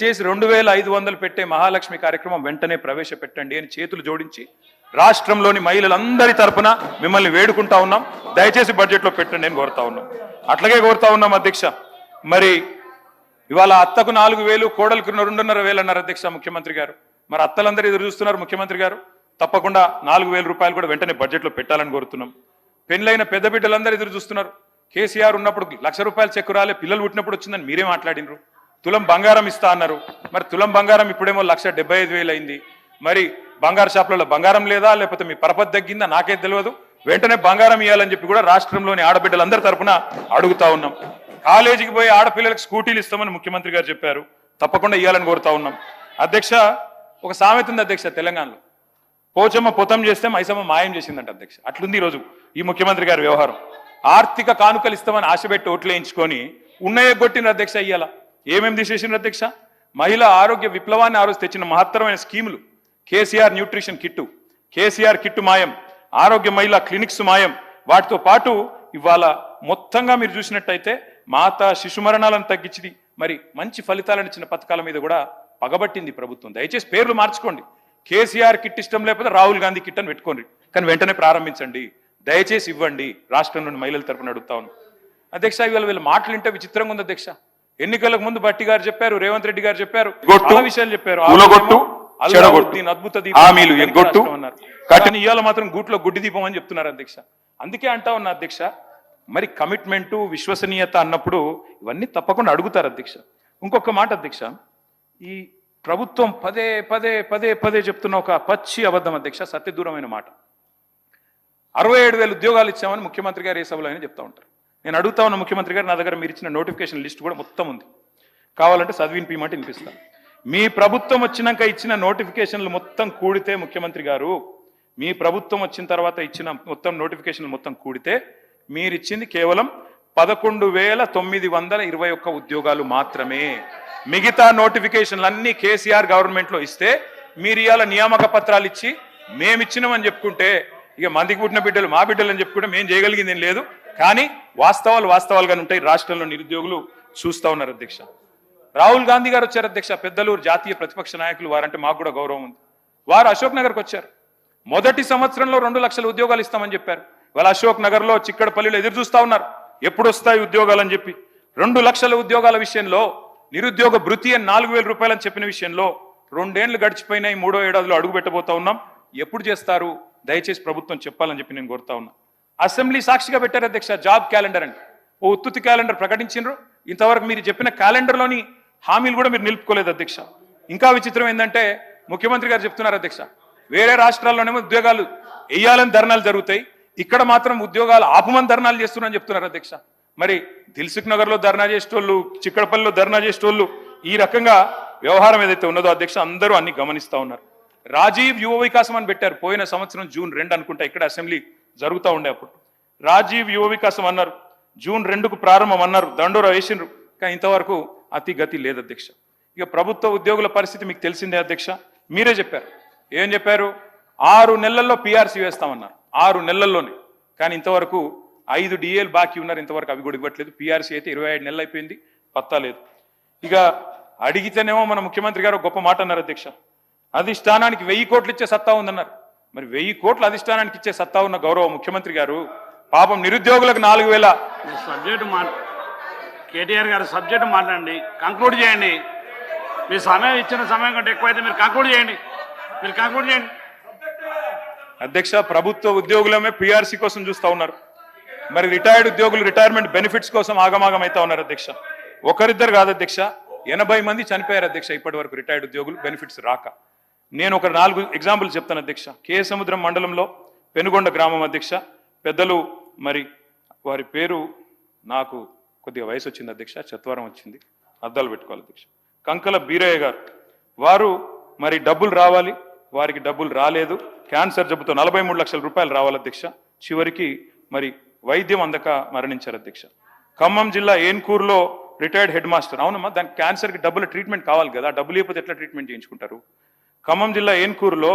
చేసి 2500 పెట్టే మహాలక్ష్మి కార్యక్రమం వెంటనే ప్రవేశపెట్టండి అని చేతులు జోడించి రాష్ట్రంలోని మహిళలందరి తరపున మిమ్మల్ని వేడుకుంటా ఉన్నాం. దయచేసి బడ్జెట్లో పెట్టండి అని కోరుతా ఉన్నాం. అట్లాగే కోరుతా ఉన్నాం అధ్యక్ష. మరి ఇవాళ అత్తకు 4000, కోడలకు 2,500 అన్నారు అధ్యక్ష ముఖ్యమంత్రి గారు. మరి అత్తలందరూ ఎదురు చూస్తున్నారు ముఖ్యమంత్రి గారు. తప్పకుండా 4,000 రూపాయలు కూడా వెంటనే బడ్జెట్లో పెట్టాలని కోరుతున్నాం. పెళ్ళైన పెద్ద బిడ్డలందరూ ఎదురు చూస్తున్నారు. కేసీఆర్ ఉన్నప్పుడు 1,00,000 రూపాయలు చెక్కు రాలే, పిల్లలు పుట్టినప్పుడు వచ్చిందని మీరే మాట్లాడినరు. తులం బంగారం ఇస్తా అన్నారు. మరి తులం బంగారం ఇప్పుడేమో 1,75,000 అయింది. మరి బంగారు షాపులలో బంగారం లేదా, లేకపోతే మీ పరపతి తగ్గిందా నాకే తెలియదు. వెంటనే బంగారం ఇవ్వాలని చెప్పి కూడా రాష్ట్రంలోని ఆడబిడ్డలందరి తరఫున అడుగుతా ఉన్నాం. కాలేజీకి పోయి ఆడపిల్లలకు స్కూటీలు ఇస్తామని ముఖ్యమంత్రి గారు చెప్పారు. తప్పకుండా ఇవ్వాలని కోరుతా ఉన్నాం. అధ్యక్ష, ఒక సామెత ఉంది అధ్యక్ష తెలంగాణలో, పోచమ్మ పొతం చేస్తే మైసమ్మ మాయం చేసిందంట అధ్యక్ష. అట్లుంది ఈరోజు ఈ ముఖ్యమంత్రి గారి వ్యవహారం. ఆర్థిక కానుకలు ఇస్తామని ఆశపెట్టి ఓట్లు వేయించుకొని ఉన్నయ్య కొట్టిన అధ్యక్ష. ఇయ్యాల ఏమేమి తీసేసిన అధ్యక్ష? మహిళా ఆరోగ్య విప్లవాన్ని ఆ రోజు తెచ్చిన మహత్తరమైన స్కీములు, KCR nutrition kit, KCR kit మాయం, ఆరోగ్య మహిళా క్లినిక్స్ మాయం. వాటితో పాటు ఇవాళ మొత్తంగా మీరు చూసినట్టయితే మాతా శిశు మరణాలను తగ్గించింది. మరి మంచి ఫలితాలను ఇచ్చిన పథకాల మీద కూడా పగబట్టింది ప్రభుత్వం. దయచేసి పేర్లు మార్చుకోండి. కేసీఆర్ కిట్ ఇష్టం లేకపోతే రాహుల్ గాంధీ కిట్ అని పెట్టుకోండి, కానీ వెంటనే ప్రారంభించండి. దయచేసి ఇవ్వండి. రాష్ట్రంలోని మహిళల తరపున అడుగుతా ఉన్నాను అధ్యక్ష. ఇవాళ వీళ్ళ మాటలు వింటే విచిత్రంగా ఉంది అధ్యక్ష. ఎన్నికలకు ముందు భట్టి గారు చెప్పారు, రేవంత్ రెడ్డి గారు చెప్పారు, చాలా విషయాలు చెప్పారు. అద్భుత దీపం అన్నారు, కానీ ఇవాళ మాత్రం గూట్లో గుడ్డి దీపం అని చెప్తున్నారు అధ్యక్ష. అందుకే అంటా ఉన్నా అధ్యక్ష, మరి కమిట్మెంటు విశ్వసనీయత అన్నప్పుడు ఇవన్నీ తప్పకుండా అడుగుతారు అధ్యక్ష. ఇంకొక మాట అధ్యక్ష, ఈ ప్రభుత్వం పదే పదే పదే పదే చెప్తున్న ఒక పచ్చి అబద్ధం అధ్యక్ష, సత్యదూరమైన మాట. 67,000 ఉద్యోగాలు ఇచ్చామని ముఖ్యమంత్రి గారు ఏ సభలో అయినా చెప్తా ఉంటారు. నేను అడుగుతా ఉన్న ముఖ్యమంత్రి గారు, నా దగ్గర మీరు ఇచ్చిన నోటిఫికేషన్ లిస్ట్ కూడా మొత్తం ఉంది, కావాలంటే చదివినిపిమంటే వినిపిస్తాను. మీ ప్రభుత్వం వచ్చినాక ఇచ్చిన నోటిఫికేషన్లు మొత్తం కూడితే ముఖ్యమంత్రి గారు, మీ ప్రభుత్వం వచ్చిన తర్వాత ఇచ్చిన మొత్తం నోటిఫికేషన్లు మొత్తం కూడితే మీరు ఇచ్చింది కేవలం 11,921 ఉద్యోగాలు మాత్రమే. మిగతా నోటిఫికేషన్లు అన్ని కేసీఆర్ గవర్నమెంట్లో ఇస్తే మీరు ఇవాళ నియామక పత్రాలు ఇచ్చి మేమిచ్చినామని చెప్పుకుంటే, ఇక మందికి పుట్టిన బిడ్డలు మా బిడ్డలు అని చెప్పుకుంటే మేము చేయగలిగింది ఏం లేదు. కానీ వాస్తవాలుగానే ఉంటాయి. రాష్ట్రంలో నిరుద్యోగులు చూస్తా ఉన్నారు అధ్యక్ష. రాహుల్ గాంధీ గారు వచ్చారు అధ్యక్ష, పెద్దలు జాతీయ ప్రతిపక్ష నాయకులు, వారంటే మాకు కూడా గౌరవం ఉంది. వారు అశోక్ నగర్కి వచ్చారు. మొదటి సంవత్సరంలో 2 లక్షల ఉద్యోగాలు ఇస్తామని చెప్పారు. వాళ్ళ అశోక్ నగర్లో, చిక్కడపల్లిలో ఎదురు చూస్తా ఉన్నారు ఎప్పుడు వస్తాయి ఉద్యోగాలు అని చెప్పి. 2 లక్షల ఉద్యోగాల విషయంలో, నిరుద్యోగ భృతి అని 4,000 రూపాయలని చెప్పిన విషయంలో 2 ఏళ్లు గడిచిపోయినాయి. 3వ ఏడాదిలో అడుగు పెట్టబోతా ఉన్నాం. ఎప్పుడు చేస్తారు? దయచేసి ప్రభుత్వం చెప్పాలని చెప్పి నేను కోరుతా ఉన్నా. అసెంబ్లీ సాక్షిగా పెట్టారు అధ్యక్ష జాబ్ క్యాలెండర్ అని. ఓ ఉత్తుత్తి క్యాలెండర్ ప్రకటించారు. ఇంతవరకు మీరు చెప్పిన క్యాలెండర్లోని హామీలు కూడా మీరు నిలుపుకోలేదు అధ్యక్ష. ఇంకా విచిత్రం ఏంటంటే, ముఖ్యమంత్రి గారు చెప్తున్నారు అధ్యక్ష, వేరే రాష్ట్రాల్లోనేమో ఉద్యోగాలు వేయాలని ధర్నాలు జరుగుతాయి, ఇక్కడ మాత్రం ఉద్యోగాలు ఆపమని ధర్నాలు చేస్తున్నారని చెప్తున్నారు అధ్యక్ష. మరి దిల్సుఖ్ నగర్లో ధర్నా చేసేటోళ్ళు, చిక్కడపల్లిలో ధర్నా చేసేటోళ్ళు, ఈ రకంగా వ్యవహారం ఏదైతే ఉన్నదో అధ్యక్ష అందరూ అన్ని గమనిస్తూ ఉన్నారు. రాజీవ్ యువ వికాసం అని పెట్టారు. పోయిన సంవత్సరం జూన్ 2 అనుకుంటా ఇక్కడ అసెంబ్లీ జరుగుతూ ఉండే అప్పుడు రాజీవ్ యువ వికాసం అన్నారు. జూన్ 2కు ప్రారంభం అన్నారు, దండోరా వేసిండ్రు, కానీ ఇంతవరకు అతి గతి లేదు అధ్యక్ష. ఇక ప్రభుత్వ ఉద్యోగుల పరిస్థితి మీకు తెలిసిందే అధ్యక్ష. మీరే చెప్పారు. ఏం చెప్పారు? 6 నెలల్లో పీఆర్సీ వేస్తామన్నారు. 6 నెలల్లోనే. కానీ ఇంతవరకు 5 డిఏలు బాకీ ఉన్నారు, ఇంతవరకు అవి కూడా ఇవ్వట్లేదు. పీఆర్సీ అయితే 27 నెలలు అయిపోయింది, పత్తా లేదు. ఇక అడిగితేనేమో మన ముఖ్యమంత్రి గారు గొప్ప మాట అన్నారు అధ్యక్ష, అధిష్టానానికి 1000 కోట్లు ఇచ్చే సత్తా ఉందన్నారు. మరి 1000 కోట్లు అధిష్టానానికి ఇచ్చే సత్తా ఉన్న గౌరవ ముఖ్యమంత్రి గారు పాపం నిరుద్యోగులకు 4,000 సబ్జెక్టు కేటీఆర్ గారు సబ్జెక్టు మాట్లాడండి, కంక్లూడ్ చేయండి. మీ సమయం ఇచ్చిన సమయం కంటే ఎక్కువైతే మీరు కంక్లూడ్ చేయండి. అధ్యక్ష, ప్రభుత్వ ఉద్యోగులమే పీఆర్సీ కోసం చూస్తూ ఉన్నారు. మరి రిటైర్డ్ ఉద్యోగులు రిటైర్మెంట్ బెనిఫిట్స్ కోసం ఆగమాగం అవుతా ఉన్నారు అధ్యక్ష. ఒకరిద్దరు కాదు అధ్యక్ష, 80 మంది చనిపోయారు అధ్యక్ష ఇప్పటి వరకు రిటైర్డ్ ఉద్యోగులు బెనిఫిట్స్ రాక. నేను ఒక 4 ఎగ్జాంపుల్ చెప్తాను అధ్యక్ష. కేసముద్రం మండలంలో పెనుగొండ గ్రామం అధ్యక్ష, పెద్దలు మరి వారి పేరు నాకు కొద్దిగా వయసు వచ్చింది అధ్యక్ష, చత్వారం వచ్చింది, అద్దాలు పెట్టుకోవాలి అధ్యక్ష. కంకల బీరయ్య గారు, వారు మరి డబ్బులు రావాలి, వారికి డబ్బులు రాలేదు. క్యాన్సర్ జబ్బుతో 43 లక్షల రూపాయలు రావాలి అధ్యక్ష. చివరికి మరి వైద్యం అందక మరణించారు అధ్యక్ష. ఖమ్మం జిల్లా ఏన్కూరులో రిటైర్డ్ హెడ్ మాస్టర్, అవునమ్మా దానికి క్యాన్సర్కి డబ్బుల ట్రీట్మెంట్ కావాలి కదా, డబ్బులు లేకపోతే ఎట్లా ట్రీట్మెంట్ చేయించుకుంటారు? ఖమ్మం జిల్లా ఏన్కూరులో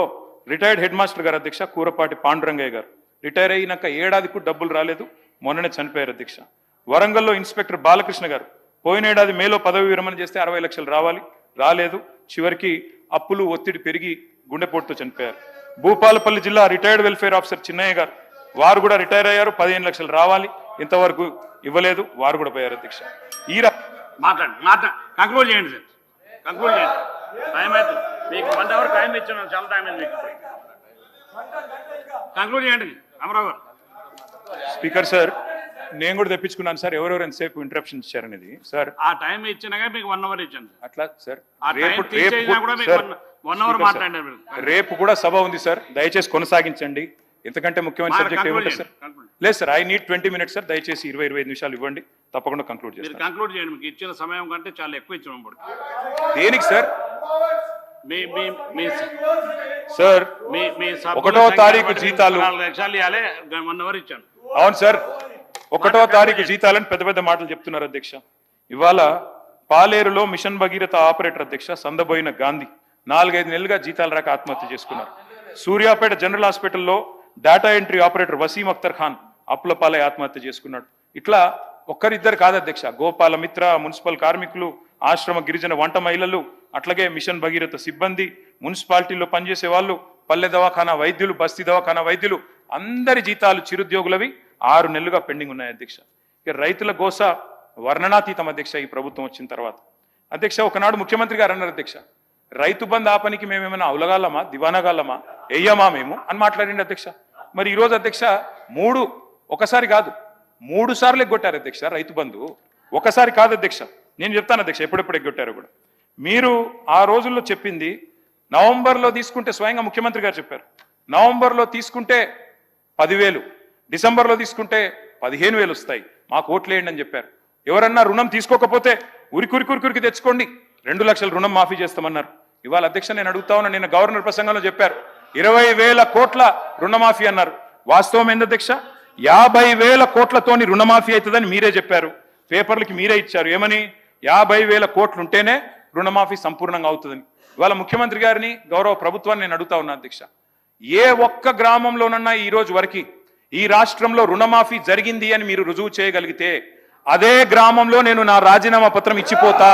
రిటైర్డ్ హెడ్ మాస్టర్ గారు అధ్యక్ష, కూరపాటి పాండురంగయ్య గారు, రిటైర్ అయినాక ఏడాదికి డబ్బులు రాలేదు, మొన్ననే చనిపోయారు అధ్యక్ష. వరంగల్లో ఇన్స్పెక్టర్ బాలకృష్ణ గారు, పోయిన ఏడాది మేలో పదవి విరమణ చేస్తే 60 లక్షలు రావాలి, రాలేదు. చివరికి అప్పులు ఒత్తిడి పెరిగి గుండెపోటుతో చనిపోయారు. భూపాలపల్లి జిల్లా రిటైర్డ్ వెల్ఫేర్ ఆఫీసర్ చిన్నయ్య గారు, వారు కూడా రిటైర్ అయ్యారు. 15 లక్షలు రావాలి, ఇంతవరకు ఇవ్వలేదు, వారు కూడా పోయారు అధ్యక్ష. మాట్లాడండి, కంక్లూడ్ చేయండి సార్, కంక్లూడ్ చేయండి. టైం అయితే మీకు 1 అవర్ టైం ఇచ్చాను, చాలా టైం అయింది మీకు. కంక్లూడ్ చేయండి రామారావు గారు. స్పీకర్ సార్, నేను కూడా తెప్పించుకున్నాను సార్, ఎవరెవరు ఎంతసేపు ఇంటరప్షన్ ఇచ్చారనేది సార్. ఆ టైం ఇచ్చినాక మీకు 1 అవర్ ఇచ్చాను అట్లా సార్. రేపు కూడా సభ ఉంది సార్, దయచేసి కొనసాగించండి. ఎంతకంటే ముఖ్యమైన సబ్జెక్ట్ ఏమంటారు సార్? లేదు sir, I need 20 minutes sir, దయచేసి 20-25 నిమిషాలు ఇవ్వండి, తప్పకుండా కంక్లూడ్ చేస్తాను. కంక్లూడ్ చేయండి, మీకు ఇచ్చిన సమయం కంటే చాలా ఎక్కువ ఇచ్చాము ఇప్పుడు. దేనికి సార్? సార్ మీ 1వ తారీఖు జీతాలు 4 లక్షలు ఇవ్వాలి, 1 అవర్ ఇచ్చాను. అవును సార్, 1వ తారీఖు జీతాలని పెద్ద పెద్ద మాటలు చెప్తున్నారు అధ్యక్ష. ఇవాళ పాలేరులో మిషన్ భగీరథ ఆపరేటర్ అధ్యక్ష సందబోయిన గాంధీ 4-5 నెలలుగా జీతాలు రాక ఆత్మహత్య చేసుకున్నారు. సూర్యాపేట జనరల్ హాస్పిటల్లో data entry operator Waseem Akhtar Khan అప్పుల పాలై ఆత్మహత్య చేసుకున్నాడు. ఇట్లా ఒక్కరిద్దరు కాదు అధ్యక్ష, గోపాల మిత్ర, మున్సిపల్ కార్మికులు, ఆశ్రమ గిరిజన వంట మహిళలు, అట్లాగే మిషన్ భగీరథ సిబ్బంది, మున్సిపాలిటీలో పనిచేసే వాళ్ళు, పల్లె దవాఖానా వైద్యులు, బస్తీ దవాఖానా వైద్యులు, అందరి జీతాలు చిరుద్యోగులవి 6 నెలలుగా పెండింగ్ ఉన్నాయి అధ్యక్ష. ఇక రైతుల గోస వర్ణనాతీతం అధ్యక్ష ఈ ప్రభుత్వం వచ్చిన తర్వాత. అధ్యక్ష, ఒకనాడు ముఖ్యమంత్రి గారు అన్నారు అధ్యక్ష, రైతు బంధు ఆపనికి మేమేమైనా అవలగాలమా, దివానగాలమా, వెయ్యమా మేము అని మాట్లాడిండి అధ్యక్ష. మరి ఈరోజు అధ్యక్ష ఒకసారి కాదు 3 సార్లు ఎగ్గొట్టారు అధ్యక్ష రైతు బంధు. ఒకసారి కాదు అధ్యక్ష, నేను చెప్తాను అధ్యక్ష ఎప్పుడెప్పుడు ఎగ్గొట్టారు కూడా. మీరు ఆ రోజుల్లో చెప్పింది నవంబర్లో తీసుకుంటే, స్వయంగా ముఖ్యమంత్రి గారు చెప్పారు, నవంబర్లో తీసుకుంటే 10,000, డిసెంబర్లో తీసుకుంటే 15,000 వస్తాయి, మాకు ఓట్లేయండి అని చెప్పారు. ఎవరన్నా రుణం తీసుకోకపోతే ఉరికి తెచ్చుకోండి, 2 లక్షల రుణం మాఫీ చేస్తామన్నారు. ఇవాళ అధ్యక్ష నేను అడుగుతా ఉన్నా, నిన్న గవర్నర్ ప్రసంగంలో చెప్పారు 20,000 కోట్ల రుణమాఫీ అన్నారు. వాస్తవం ఏంది అధ్యక్ష? 50,000 కోట్లతోని రుణమాఫీ అవుతుందని మీరే చెప్పారు, పేపర్లకి మీరే ఇచ్చారు. ఏమని? 50,000 కోట్లు ఉంటేనే రుణమాఫీ సంపూర్ణంగా అవుతుందని. ఇవాళ ముఖ్యమంత్రి గారిని, గౌరవ ప్రభుత్వాన్ని నేను అడుగుతా ఉన్నా అధ్యక్ష, ఏ ఒక్క గ్రామంలోనన్నా ఈ రోజు వరకు ఈ రాష్ట్రంలో రుణమాఫీ జరిగింది అని మీరు రుజువు చేయగలిగితే అదే గ్రామంలో నేను నా రాజీనామా పత్రం ఇచ్చిపోతా,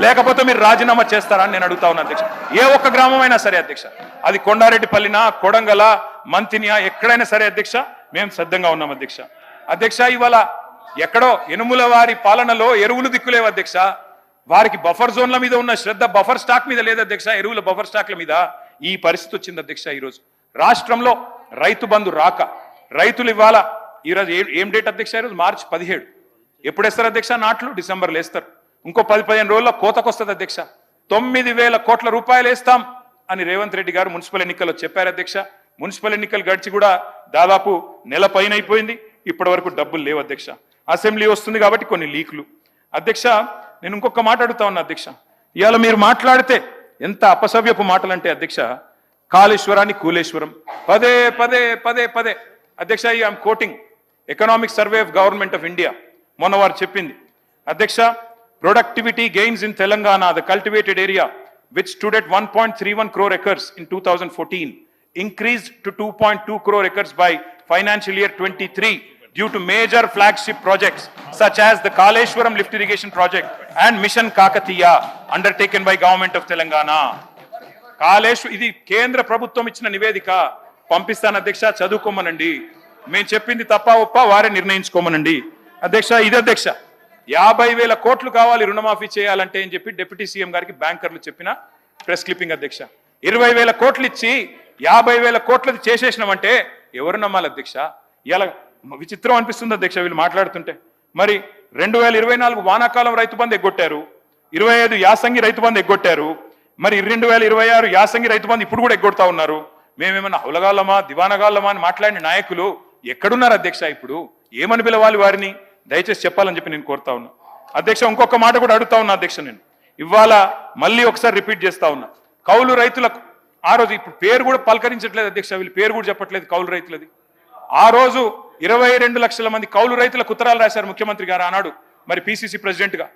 లేకపోతే మీరు రాజీనామా చేస్తారా అని నేను అడుగుతా ఉన్నా అధ్యక్ష. ఏ ఒక్క గ్రామం అయినా సరే అధ్యక్ష, అది కొండారెడ్డిపల్లినా, కొడంగల, మంతినియా, ఎక్కడైనా సరే అధ్యక్ష, మేము సిద్ధంగా ఉన్నాం అధ్యక్ష. అధ్యక్ష, ఇవాళ ఎక్కడో ఎనుముల వారి పాలనలో ఎరువులు దిక్కులేవు అధ్యక్ష. వారికి బఫర్ జోన్ల మీద ఉన్న శ్రద్ధ బఫర్ స్టాక్ మీద లేదు అధ్యక్ష, ఎరువుల బఫర్ స్టాక్ల మీద ఈ పరిస్థితి వచ్చింది అధ్యక్ష. ఈరోజు రాష్ట్రంలో రైతు బంధు రాక రైతులు ఇవాళ ఈరోజు ఏం డేట్ అధ్యక్ష? ఈరోజు మార్చి 17. ఎప్పుడు వేస్తారు అధ్యక్ష నాట్లు? డిసెంబర్లో వేస్తారు. ఇంకో 10-15 రోజుల్లో కోతకు వస్తుంది అధ్యక్ష. 9,000 కోట్ల రూపాయలు వేస్తాం అని రేవంత్ రెడ్డి గారు మున్సిపల్ ఎన్నికల్లో చెప్పారు అధ్యక్ష. మున్సిపల్ ఎన్నికలు గడిచి కూడా దాదాపు నెల పైన అయిపోయింది, ఇప్పటి వరకు డబ్బులు లేవు అధ్యక్ష. అసెంబ్లీ వస్తుంది కాబట్టి కొన్ని లీకులు. అధ్యక్ష, నేను ఇంకొక మాట అడుగుతా ఉన్నా అధ్యక్ష, ఇవాళ మీరు మాట్లాడితే ఎంత అపసవ్యపు మాటలు అంటే అధ్యక్ష, కాళేశ్వరాన్ని కూలేశ్వరం పదే పదే పదే పదే అధ్యక్ష. I'm quoting economic survey of government of India, మొన్న వారు చెప్పింది అధ్యక్ష, productivity gains in Telangana, the cultivated area which stood at 1.31 crore acres in 2014 increased to 2.2 crore acres by financial year 23 due to major flagship projects such as the Kaleshwaram lift irrigation project and Mission Kakatiya undertaken by government of Telangana. ఇది కేంద్ర ప్రభుత్వం ఇచ్చిన నివేదిక, పంపిస్తాను అధ్యక్ష, చదువుకోమనండి. మేము చెప్పింది తప్ప ఒప్ప వారే నిర్ణయించుకోమనండి అధ్యక్ష. ఇది అధ్యక్ష, 50,000 కోట్లు కావాలి రుణమాఫీ చేయాలంటే అని చెప్పి డిప్యూటీ సీఎం గారికి బ్యాంకర్లు చెప్పిన ప్రెస్ క్లిప్పింగ్ అధ్యక్ష. 20,000 కోట్లు ఇచ్చి 50,000 కోట్లది చేసేసినామంటే ఎవరు నమ్మాలి అధ్యక్ష? ఇలా విచిత్రం అనిపిస్తుంది అధ్యక్ష వీళ్ళు మాట్లాడుతుంటే. మరి 2024 వానాకాలం రైతు బంధు ఎగ్గొట్టారు, 25 యాసంగి రైతు బంధు ఎగ్గొట్టారు, మరి 2026 యాసంగి రైతు బంధు ఇప్పుడు కూడా ఎగ్గొడతా ఉన్నారు. మేమేమన్నా హౌలగాళ్ళమా, దివానగాళ్ళమా అని మాట్లాడిన నాయకులు ఎక్కడున్నారు అధ్యక్ష? ఇప్పుడు ఏమని పిలవాలి వారిని? దయచేసి చెప్పాలని చెప్పి నేను కోరుతా ఉన్నా అధ్యక్ష. ఇంకొక మాట కూడా అడుగుతా ఉన్నా అధ్యక్ష, నేను ఇవాళ మళ్ళీ ఒకసారి రిపీట్ చేస్తా ఉన్నా. కౌలు రైతులకు ఆ రోజు, ఇప్పుడు పేరు కూడా పలకరించట్లేదు అధ్యక్ష, వీళ్ళు పేరు కూడా చెప్పట్లేదు కౌలు రైతులది. ఆ రోజు 22 లక్షల మంది కౌలు రైతులకు ఉత్తరాలు రాశారు ముఖ్యమంత్రి గారు ఆనాడు, మరి పిసిసి ప్రెసిడెంట్ గా.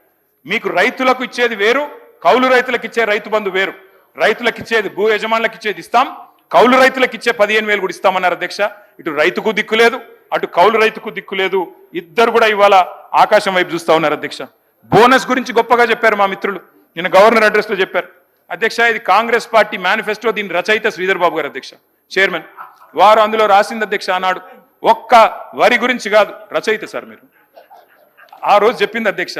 మీకు రైతులకు ఇచ్చేది వేరు, కౌలు రైతులకు ఇచ్చే రైతు బంధు వేరు. రైతులకు ఇచ్చేది, భూ యజమానులకు ఇచ్చేది ఇస్తాం, కౌలు రైతులకు ఇచ్చే 15,000 కూడా ఇస్తామన్నారు అధ్యక్ష. ఇటు రైతుకు దిక్కు లేదు, అటు కౌలు రైతుకు దిక్కు లేదు, ఇద్దరు కూడా ఇవాళ ఆకాశం వైపు చూస్తా ఉన్నారు అధ్యక్ష. బోనస్ గురించి గొప్పగా చెప్పారు మా మిత్రులు. నిన్న గవర్నర్ అడ్రస్ లో చెప్పారు అధ్యక్ష, ఇది కాంగ్రెస్ పార్టీ మేనిఫెస్టో, దీని రచయిత శ్రీధర్ బాబు గారు అధ్యక్ష, చైర్మన్. వారు అందులో రాసింది అధ్యక్ష ఆనాడు ఒక్క వరి గురించి కాదు, రచయిత సార్ మీరు. ఆ రోజు చెప్పింది అధ్యక్ష,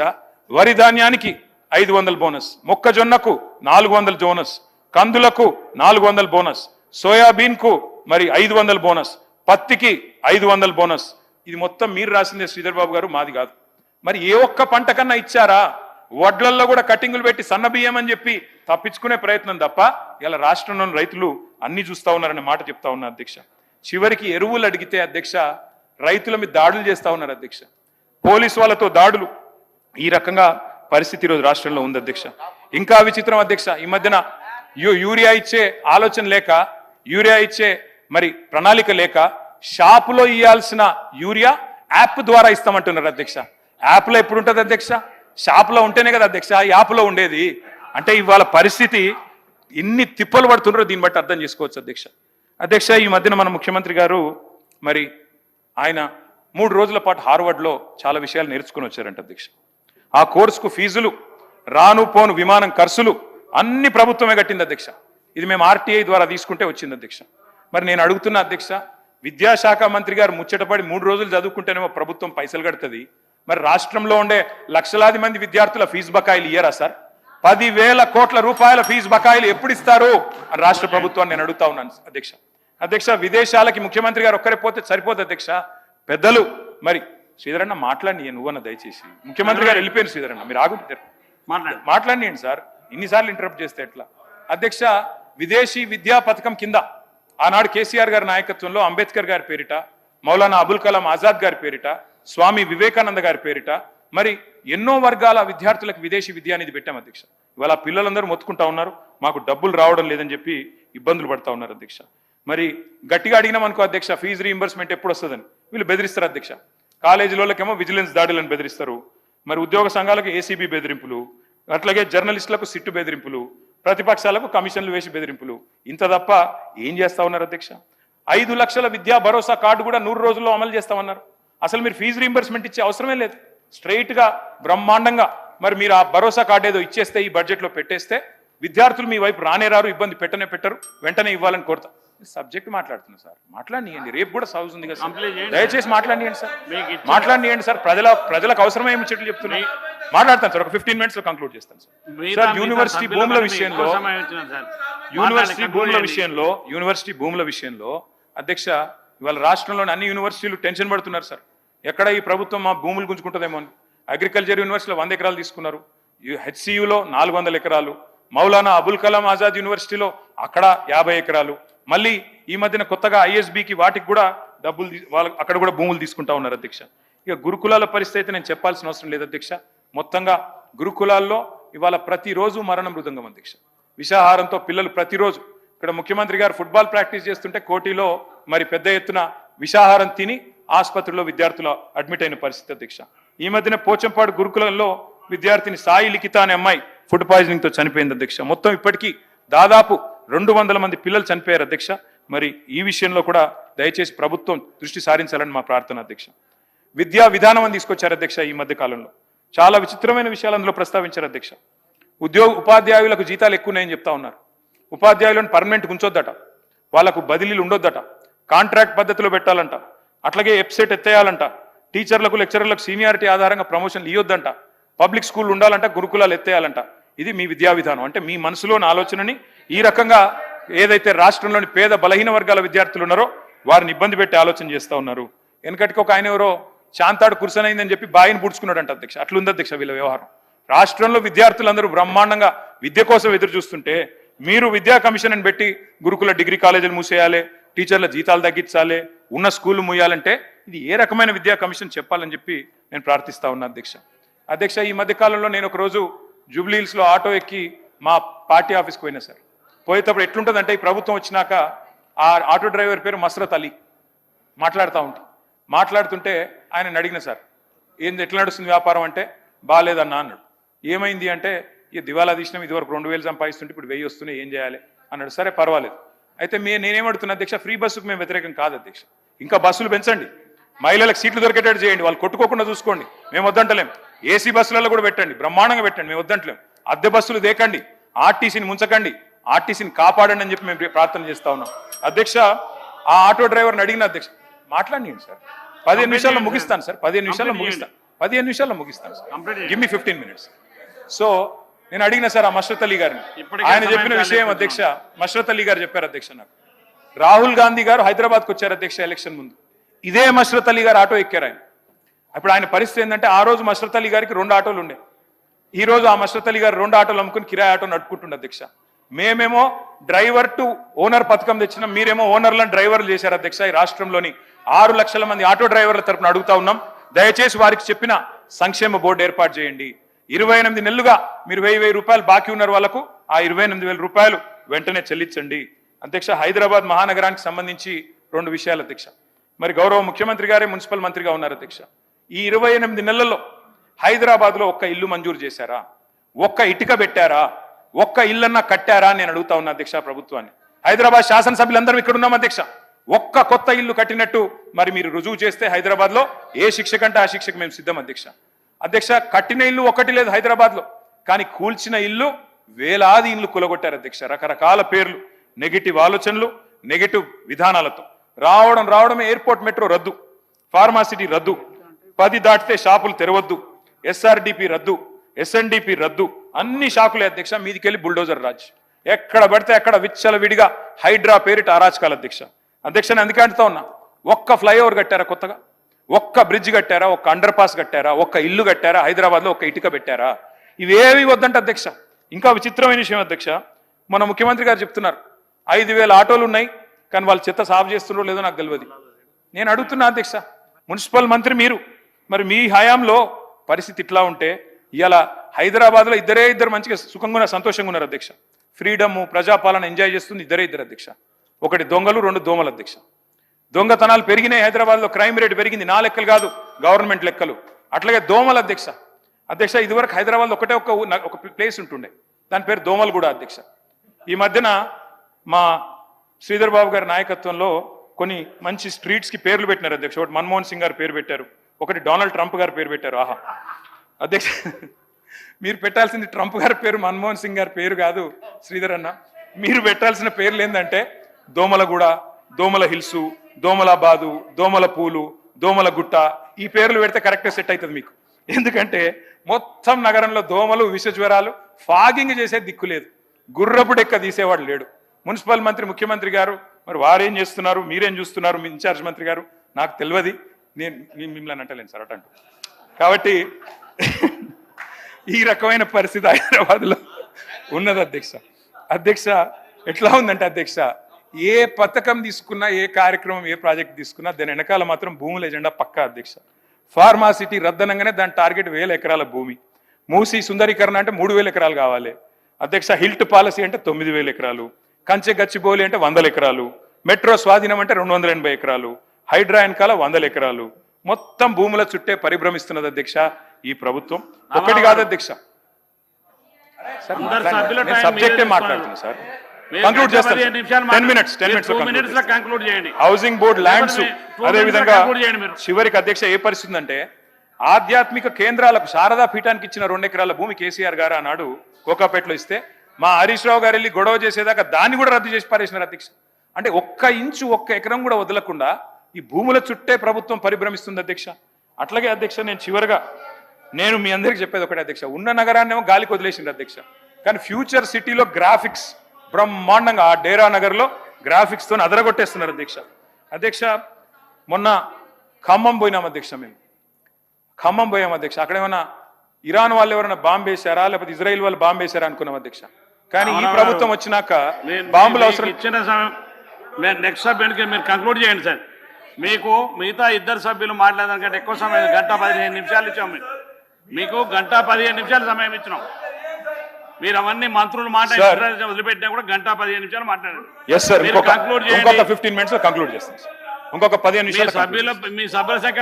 వరి ధాన్యానికి 500 బోనస్, మొక్కజొన్నకు 400 బోనస్, కందులకు 400 బోనస్, సోయాబీన్ కు మరి 500 బోనస్, పత్తికి 500 బోనస్. ఇది మొత్తం మీరు రాసిందే శ్రీధర్ బాబు గారు, మాది కాదు. మరి ఏ ఒక్క పంట కన్నా ఇచ్చారా? వడ్లల్లో కూడా కటింగులు పెట్టి సన్న బియ్యం అని చెప్పి తప్పించుకునే ప్రయత్నం తప్ప ఇలా రాష్ట్రంలోని రైతులు అన్ని చూస్తా ఉన్నారనే మాట చెప్తా ఉన్నారు అధ్యక్ష. చివరికి ఎరువులు అడిగితే అధ్యక్ష రైతుల మీద దాడులు చేస్తా ఉన్నారు అధ్యక్ష, పోలీసు వాళ్ళతో దాడులు. ఈ రకంగా పరిస్థితి ఈరోజు రాష్ట్రంలో ఉంది అధ్యక్ష. ఇంకా విచిత్రం అధ్యక్ష, ఈ మధ్యన యూరియా ఇచ్చే ఆలోచన లేక, యూరియా ఇచ్చే మరి ప్రణాళిక లేక షాపులో ఇవ్వాల్సిన యూరియా యాప్ ద్వారా ఇస్తామంటున్నారు అధ్యక్ష. యాప్లో ఎప్పుడు ఉంటుంది అధ్యక్ష? షాపులో ఉంటేనే కదా అధ్యక్ష యాప్లో ఉండేది. అంటే ఇవాళ పరిస్థితి ఇన్ని తిప్పలు పడుతున్నారో దీన్ని బట్టి అర్థం చేసుకోవచ్చు అధ్యక్ష. అధ్యక్ష, ఈ మధ్యన మన ముఖ్యమంత్రి గారు మరి ఆయన 3 రోజుల పాటు హార్వర్డ్లో చాలా విషయాలు నేర్చుకుని వచ్చారంట అధ్యక్ష. ఆ కోర్సుకు ఫీజులు, రాను పోను విమానం ఖర్చులు అన్ని ప్రభుత్వమే కట్టింది అధ్యక్ష. ఇది మేము ఆర్టీఐ ద్వారా తీసుకుంటే వచ్చింది అధ్యక్ష. మరి నేను అడుగుతున్నా అధ్యక్ష, విద్యాశాఖ మంత్రి గారు ముచ్చటపడి 3 రోజులు చదువుకుంటేనేమో ప్రభుత్వం పైసలు కడుతుంది, మరి రాష్ట్రంలో ఉండే లక్షలాది మంది విద్యార్థుల ఫీజు బకాయిలు ఇయ్యరా సార్? 10,000 కోట్ల రూపాయల ఫీజు బకాయిలు ఎప్పుడు ఇస్తారు అని రాష్ట్ర ప్రభుత్వాన్ని నేను అడుగుతా ఉన్నాను అధ్యక్ష. అధ్యక్ష, విదేశాలకి ముఖ్యమంత్రి గారు ఒక్కరే పోతే సరిపోదు అధ్యక్ష. పెద్దలు మరి శ్రీధరన్న మాట్లాడి నువ్వన్న దయచేసి, ముఖ్యమంత్రి గారు వెళ్ళిపోయారు శ్రీధరన్న, మీరు ఆగుతారు మాట్లాడియండి సార్, ఇన్నిసార్లు ఇంటరప్ట్ చేస్తే ఎట్లా? అధ్యక్ష, విదేశీ విద్యా పథకం కింద ఆనాడు కేసీఆర్ గారి నాయకత్వంలో అంబేద్కర్ గారి పేరిట, మౌలానా అబుల్ కలాం ఆజాద్ గారి పేరిట, స్వామి వివేకానంద గారి పేరిట మరి ఎన్నో వర్గాల విద్యార్థులకు విదేశీ విద్య అనేది పెట్టాం అధ్యక్ష. ఇవాళ పిల్లలందరూ మొత్తుకుంటా ఉన్నారు, మాకు డబ్బులు రావడం లేదని చెప్పి ఇబ్బందులు పడతా ఉన్నారు అధ్యక్ష. మరి గట్టిగా అడిగినాం అనుకో అధ్యక్ష, ఫీజు రీయింబర్స్మెంట్ ఎప్పుడు వస్తుందని వీళ్ళు బెదిరిస్తారు అధ్యక్ష. కాలేజీలోకేమో విజిలెన్స్ దాడులను బెదిరిస్తారు, మరి ఉద్యోగ సంఘాలకు ఏసీబీ బెదిరింపులు, అట్లాగే జర్నలిస్టులకు సిట్టు బెదిరింపులు, ప్రతిపక్షాలకు కమిషన్లు వేసి బెదిరింపులు. ఇంత తప్ప ఏం చేస్తా ఉన్నారు అధ్యక్ష? 5 లక్షల విద్యా భరోసా కార్డు కూడా 100 రోజుల్లో అమలు చేస్తామన్నారు. అసలు మీరు ఫీజు రీయింబర్స్మెంట్ ఇచ్చే అవసరమే లేదు. స్ట్రైట్ గా బ్రహ్మాండంగా మరి మీరు ఆ భరోసా కార్డు ఏదో ఇచ్చేస్తే, ఈ బడ్జెట్ లో పెట్టేస్తే విద్యార్థులు మీ వైపు రానే రారు, ఇబ్బంది పెట్టరు, వెంటనే ఇవ్వాలని కోరుతా. సబ్జెక్ట్ మాట్లాడుతున్నా సార్, మాట్లాడియండి, రేపు కూడా సౌజ్ ఉంది కదా సార్, దయచేసి మాట్లాడియండి సార్, మాట్లాడియండి సార్. ప్రజలకు అవసరమే ముచ్చట్లు చెప్తున్నాయి, మాట్లాడతాను సార్. ఒక 15 minutes లో కంక్లూడ్ చేస్తాను సార్. యూనివర్సిటీ భూముల విషయంలో అధ్యక్ష, ఇవాళ రాష్ట్రంలోని అన్ని యూనివర్సిటీలు టెన్షన్ పడుతున్నారు సార్. ఎక్కడ ఈ ప్రభుత్వం మా భూములు గుంజుకుంటుందేమో అని. అగ్రికల్చర్ యూనివర్సిటీలో 100 ఎకరాలు తీసుకున్నారు, హెచ్సియులో 400 ఎకరాలు, మౌలానా అబుల్ కలాం ఆజాద్ యూనివర్సిటీలో అక్కడ 50 ఎకరాలు, మళ్ళీ ఈ మధ్యన కొత్తగా ఐఎస్బికి వాటికి కూడా డబ్బులు వాళ్ళు అక్కడ కూడా భూములు తీసుకుంటా ఉన్నారు అధ్యక్ష. ఇక గురుకులాల పరిస్థితి అయితే నేను చెప్పాల్సిన అవసరం లేదు అధ్యక్ష. మొత్తంగా గురుకులాల్లో ఇవాళ ప్రతిరోజు మరణ మృదంగం అధ్యక్ష. విషాహారంతో పిల్లలు ప్రతిరోజు, ఇక్కడ ముఖ్యమంత్రి గారు ఫుట్బాల్ ప్రాక్టీస్ చేస్తుంటే కోటిలో మరి పెద్ద ఎత్తున విషాహారం తిని ఆసుపత్రిలో విద్యార్థులు అడ్మిట్ అయిన పరిస్థితి అధ్యక్ష. ఈ మధ్యన పోచంపాడు గురుకులంలో విద్యార్థిని సాయి లిఖిత అనే అమ్మాయి ఫుడ్ పాయిజనింగ్ తో చనిపోయింది అధ్యక్ష. మొత్తం ఇప్పటికీ దాదాపు 200 మంది పిల్లలు చనిపోయారు అధ్యక్ష. మరి ఈ విషయంలో కూడా దయచేసి ప్రభుత్వం దృష్టి సారించాలని మా ప్రార్థన అధ్యక్ష. విద్యా విధానం అని తీసుకొచ్చారు అధ్యక్ష. ఈ మధ్య కాలంలో చాలా విచిత్రమైన విషయాలు అందులో ప్రస్తావించారు అధ్యక్ష. ఉపాధ్యాయులకు జీతాలు ఎక్కువ ఉన్నాయని చెప్తా ఉన్నారు. ఉపాధ్యాయులను పర్మనెంట్ ఉంచొద్దట, వాళ్లకు బదిలీలు ఉండొద్దట, కాంట్రాక్ట్ పద్ధతిలో పెట్టాలంట, అట్లాగే వెబ్సైట్ ఎత్తేయాలంట, టీచర్లకు లెక్చరర్లకు సీనియారిటీ ఆధారంగా ప్రమోషన్లు ఇవ్వొద్దంట, పబ్లిక్ స్కూల్ ఉండాలంట, గురుకులాలు ఎత్తేయాలంట. ఇది మీ విద్యా విధానం అంటే మీ మనసులోని ఆలోచనని ఈ రకంగా ఏదైతే రాష్ట్రంలోని పేద బలహీన వర్గాల విద్యార్థులు ఉన్నారో వారిని ఇబ్బంది పెట్టి ఆలోచన చేస్తూ ఉన్నారు. వెనకటికి ఒక ఆయన ఎవరో చాంతాడు కుర్సనైందని చెప్పి బాయిని పుడుచుకున్నాడంట అధ్యక్ష. అట్లుంది అధ్యక్ష వీళ్ళ వ్యవహారం. రాష్ట్రంలో విద్యార్థులందరూ బ్రహ్మాండంగా విద్య కోసం ఎదురు చూస్తుంటే మీరు విద్యా కమిషన్ అని పెట్టి గురుకుల డిగ్రీ కాలేజీలు మూసేయాలి, టీచర్ల జీతాలు తగ్గించాలి, ఉన్న స్కూళ్ళు మూయాలంటే ఇది ఏ రకమైన విద్యా కమిషన్ చెప్పాలని చెప్పి నేను ప్రార్థిస్తా ఉన్నా అధ్యక్ష. అధ్యక్ష, ఈ మధ్య కాలంలో నేను ఒకరోజు జూబ్లీ హిల్స్లో ఆటో ఎక్కి మా పార్టీ ఆఫీస్కి పోయినా సార్. పోయేటప్పుడు ఎట్లుంటుందంటే ఈ ప్రభుత్వం వచ్చినాక ఆ ఆటో డ్రైవర్ పేరు మస్రత్ అలీ మాట్లాడుతుంటే ఆయన అడిగిన సార్, ఏంది ఎట్లా నడుస్తుంది వ్యాపారం అంటే బాగాలేదన్నా అన్నాడు. ఏమైంది అంటే ఇక దివాలా తీసినాం, ఇదివరకు 2000 సంపాదిస్తుంటే ఇప్పుడు 1000 వస్తున్నాయి, ఏం చేయాలి అన్నాడు. సరే పర్వాలేదు. అయితే నేనేమడుతున్నా అధ్యక్ష, ఫ్రీ బస్సుకు మేము వ్యతిరేకం కాదు అధ్యక్ష. ఇంకా బస్సులు పెంచండి, మహిళలకు సీట్లు దొరికేటట్టు చేయండి, వాళ్ళు కొట్టుకోకుండా చూసుకోండి, మేము వద్దంటలేం. ఏసీ బస్సులలో కూడా పెట్టండి, బ్రహ్మాండంగా పెట్టండి, మేము వద్దంటలేం. అద్దె బస్సులు దేకండి, ఆర్టీసీని ముంచకండి, ఆర్టీసీని కాపాడండి అని చెప్పి మేము ప్రార్థన చేస్తా ఉన్నాం. అధ్యక్ష, ఆ ఆటో డ్రైవర్ని అడిగిన అధ్యక్ష, మాట్లాడినాను సార్, 15 నిమిషాల్లో ముగిస్తాను సార్, 15 నిమిషాల్లో ముగిస్తాను, 15 నిమిషాల్లో ముగిస్తాను sir, give me 15 minutes. So నేను అడిగిన సార్ ఆ మష్రత్ అలీ గారిని, ఆయన చెప్పిన విషయం అధ్యక్ష, మష్రత్ అలీ గారు చెప్పారు అధ్యక్ష, నాకు రాహుల్ గాంధీ గారు హైదరాబాద్కి వచ్చారు అధ్యక్ష ఎలక్షన్ ముందు, ఇదే మష్రత్ అలీ గారు ఆటో ఎక్కారు ఆయన. అప్పుడు ఆయన పరిస్థితి ఏంటంటే, ఆ రోజు మష్రత్ అలీ గారికి 2 ఆటోలు ఉండే, ఈ రోజు ఆ మష్రత్ అలీ గారు 2 ఆటోలు అమ్ముకుని కిరాయి ఆటో నడుపుకుంటుండే అధ్యక్ష. మేమేమో డ్రైవర్ టు ఓనర్ పథకం తెచ్చినాం, మీరేమో ఓనర్లను డ్రైవర్లు చేశారు అధ్యక్ష. ఈ రాష్ట్రంలోని 6 లక్షల మంది ఆటో డ్రైవర్ల తరపున అడుగుతా ఉన్నాం, దయచేసి వారికి చెప్పిన సంక్షేమ బోర్డు ఏర్పాటు చేయండి. 28 నెలలుగా మీరు 1000 రూపాయలు బాకీ ఉన్నారు వాళ్ళకు, ఆ 28,000 రూపాయలు వెంటనే చెల్లించండి. అధ్యక్ష, హైదరాబాద్ మహానగరానికి సంబంధించి 2 విషయాలు అధ్యక్ష. మరి గౌరవ ముఖ్యమంత్రి గారే మున్సిపల్ మంత్రిగా ఉన్నారు అధ్యక్ష. ఈ 28 నెలల్లో హైదరాబాద్లో ఒక్క ఇల్లు మంజూరు చేశారా, ఒక్క ఇటుక పెట్టారా, ఒక్క ఇల్లన్నా కట్టారా అని నేను అడుగుతా ఉన్నా అధ్యక్ష ప్రభుత్వాన్ని. హైదరాబాద్ శాసనసభ్యులందరం ఇక్కడ ఉన్నాం అధ్యక్ష, ఒక్క కొత్త ఇల్లు కట్టినట్టు మరి మీరు రుజువు చేస్తే హైదరాబాద్లో ఏ శిక్ష కంటే ఆ శిక్షకు మేము సిద్ధం అధ్యక్ష. అధ్యక్ష, కట్టిన ఇల్లు ఒకటి లేదు హైదరాబాద్లో, కానీ కూల్చిన ఇల్లు వేలాది ఇల్లు కూలగొట్టారు అధ్యక్ష. రకరకాల పేర్లు, నెగిటివ్ ఆలోచనలు, నెగిటివ్ విధానాలతో రావడమే ఎయిర్పోర్ట్ మెట్రో రద్దు, ఫార్మాసిటీ రద్దు, 10 దాటితే షాపులు తెరవద్దు, SRDP రద్దు, SNDP రద్దు, అన్ని షాకులే అధ్యక్ష. మీదికెళ్ళి బుల్డోజర్ రాజ్, ఎక్కడ పడితే అక్కడ విచ్చల విడిగా హైడ్రా పేరిట అరాచకాలు అధ్యక్ష. అధ్యక్ష, నేను అందుకే అంటుతా ఉన్నా, ఒక్క ఫ్లైఓవర్ కట్టారా కొత్తగా, ఒక్క బ్రిడ్జ్ కట్టారా, ఒక్క అండర్ పాస్ కట్టారా, ఒక్క ఇల్లు కట్టారా, హైదరాబాద్లో ఒక్క ఇటుక పెట్టారా? ఇవేవి వద్దంట అధ్యక్ష. ఇంకా విచిత్రమైన విషయం అధ్యక్ష, మన ముఖ్యమంత్రి గారు చెప్తున్నారు 5,000 ఆటోలు ఉన్నాయి, కానీ వాళ్ళు చెత్త సాగు చేస్తున్నారో లేదో నాకు తెలియదు. నేను అడుగుతున్నా అధ్యక్ష, మున్సిపల్ మంత్రి మీరు, మరి మీ హయాంలో పరిస్థితి ఇట్లా ఉంటే ఇలా హైదరాబాద్లో ఇద్దరు మంచిగా సుఖంగా ఉన్నారు, సంతోషంగా ఉన్నారు అధ్యక్ష. ఫ్రీడమ్, ప్రజాపాలన ఎంజాయ్ చేస్తుంది ఇద్దరు అధ్యక్ష. ఒకటి దొంగలు, 2 దోమలు అధ్యక్ష. దొంగతనాలు పెరిగినాయి హైదరాబాద్లో, క్రైమ్ రేట్ పెరిగింది, నా లెక్కలు కాదు గవర్నమెంట్ లెక్కలు. అట్లాగే దోమలు అధ్యక్ష. అధ్యక్ష, ఇదివరకు హైదరాబాద్లో ఒకటే ఒక ప్లేస్ ఉంటుండే, దాని పేరు దోమలు కూడా అధ్యక్ష. ఈ మధ్యన మా శ్రీధర్ బాబు గారి నాయకత్వంలో కొన్ని మంచి స్ట్రీట్స్కి పేర్లు పెట్టినారు అధ్యక్ష. ఒకటి మన్మోహన్ సింగ్ గారు పేరు పెట్టారు, ఒకటి డొనాల్డ్ ట్రంప్ గారు పేరు పెట్టారు. ఆహా అధ్యక్ష, మీరు పెట్టాల్సింది ట్రంప్ గారి పేరు, మన్మోహన్ సింగ్ గారి పేరు కాదు శ్రీధర్ అన్న. మీరు పెట్టాల్సిన పేర్లు ఏంటంటే దోమలగూడ, దోమల హిల్సు, దోమలాబాదు, దోమల పూలు, దోమల గుట్ట. ఈ పేర్లు పెడితే కరెక్ట్గా సెట్ అవుతుంది మీకు. ఎందుకంటే మొత్తం నగరంలో దోమలు, విష జ్వరాలు, ఫాగింగ్ చేసే దిక్కు లేదు, గుర్రపు డెక్క తీసేవాడు లేడు. మున్సిపల్ మంత్రి, ముఖ్యమంత్రి గారు మరి వారేం చేస్తున్నారు, మీరేం చూస్తున్నారు, మీ ఇన్ఛార్జ్ మంత్రి గారు, నాకు తెలియదు, నేను మిమ్మల్ని అంటలేను సార్ అటంటూ. కాబట్టి ఈ రకమైన పరిస్థితి హైదరాబాద్లో ఉన్నది అధ్యక్ష. అధ్యక్ష, ఎట్లా ఉందంటే అధ్యక్ష, ఏ పథకం తీసుకున్నా, ఏ కార్యక్రమం, ఏ ప్రాజెక్ట్ తీసుకున్నా దాని వెనకాల మాత్రం భూముల ఎజెండా పక్కా అధ్యక్ష. ఫార్మాసిటీ రద్దనంగానే దాని టార్గెట్ 1000 ఎకరాల భూమి. మూసి సుందరీకరణ అంటే 3,000 ఎకరాలు కావాలి అధ్యక్ష. హిల్ట్ పాలసీ అంటే 9,000 ఎకరాలు, కంచె గచ్చిబౌలి అంటే 100 ఎకరాలు, మెట్రో స్వాధీనం అంటే 280 ఎకరాలు, హైడ్రా వెనకాల 100 ఎకరాలు, మొత్తం భూముల చుట్టే పరిభ్రమిస్తున్నది అధ్యక్ష ఈ ప్రభుత్వం. ఒకటి కాదు అధ్యక్ష. సబ్జెక్టే మాట్లాడుతున్నా సార్, కంక్లూడ్ చేస్తాను. 10 minutes లో కంక్లూడ్ చేయండి. హౌసింగ్ బోర్డు ల్యాండ్స్, అదే విధంగా చివరికి అధ్యక్ష ఏ పరిస్థితి అంటే, ఆధ్యాత్మిక కేంద్రాలకు శారదా పీఠానికి ఇచ్చిన 2 ఎకరాల భూమి కేసీఆర్ గారు ఆనాడు కోకాపేటలో ఇస్తే, మా హరీష్ రావు గారు వెళ్ళి గొడవ చేసేదాకా దాన్ని కూడా రద్దు చేసి పారేసినారు అధ్యక్ష. అంటే 1 ఇంచు 1 ఎకరం కూడా వదలకుండా ఈ భూముల చుట్టే ప్రభుత్వం పరిభ్రమిస్తుంది అధ్యక్ష. అట్లాగే అధ్యక్ష, నేను చివరిగా మీ అందరికీ చెప్పేది ఒకటే అధ్యక్ష, ఉన్న నగరాన్నేమో గాలికి వదిలేసింది అధ్యక్ష, కానీ ఫ్యూచర్ సిటీలో గ్రాఫిక్స్ బ్రహ్మాండంగా ఆ డేరా నగర్లో గ్రాఫిక్స్తో అదరగొట్టేస్తున్నారు అధ్యక్ష. అధ్యక్ష, మొన్న ఖమ్మం పోయినాం అధ్యక్ష, మేము ఖమ్మం పోయాం అధ్యక్ష. అక్కడ ఏమన్నా ఇరాన్ వాళ్ళు ఎవరైనా బాంబు వేశారా, లేకపోతే ఇజ్రాయిల్ వాళ్ళు బాంబు వేశారా అనుకున్నాం అధ్యక్ష. కానీ ఈ ప్రభుత్వం వచ్చినాక బాంబులు అవసరం. ఇచ్చిన సమయం నెక్స్ట్ సబ్జెక్ట్కి మీరు కంక్లూడ్ చేయండి సార్. మీకు మిగతా 2 సభ్యులు మాట్లాడడానికంటే ఎక్కువ సమయం, 1:15 నిమిషాలు ఇచ్చాం. మీకు 1:15 నిమిషాలు సమయం ఇచ్చినాం. మీరు అవన్నీ మంత్రులు మాట వదిలిపెట్టినా కూడా 1:15 నిమిషాలు మాట్లాడండి. కంక్లూడ్ చేయండి. 15 minutes లో కంక్లూడ్ చేస్తాం. ఇంకొక 15 నిమిషాలు సభ్యుల మీ సభ్యుల సంఖ్య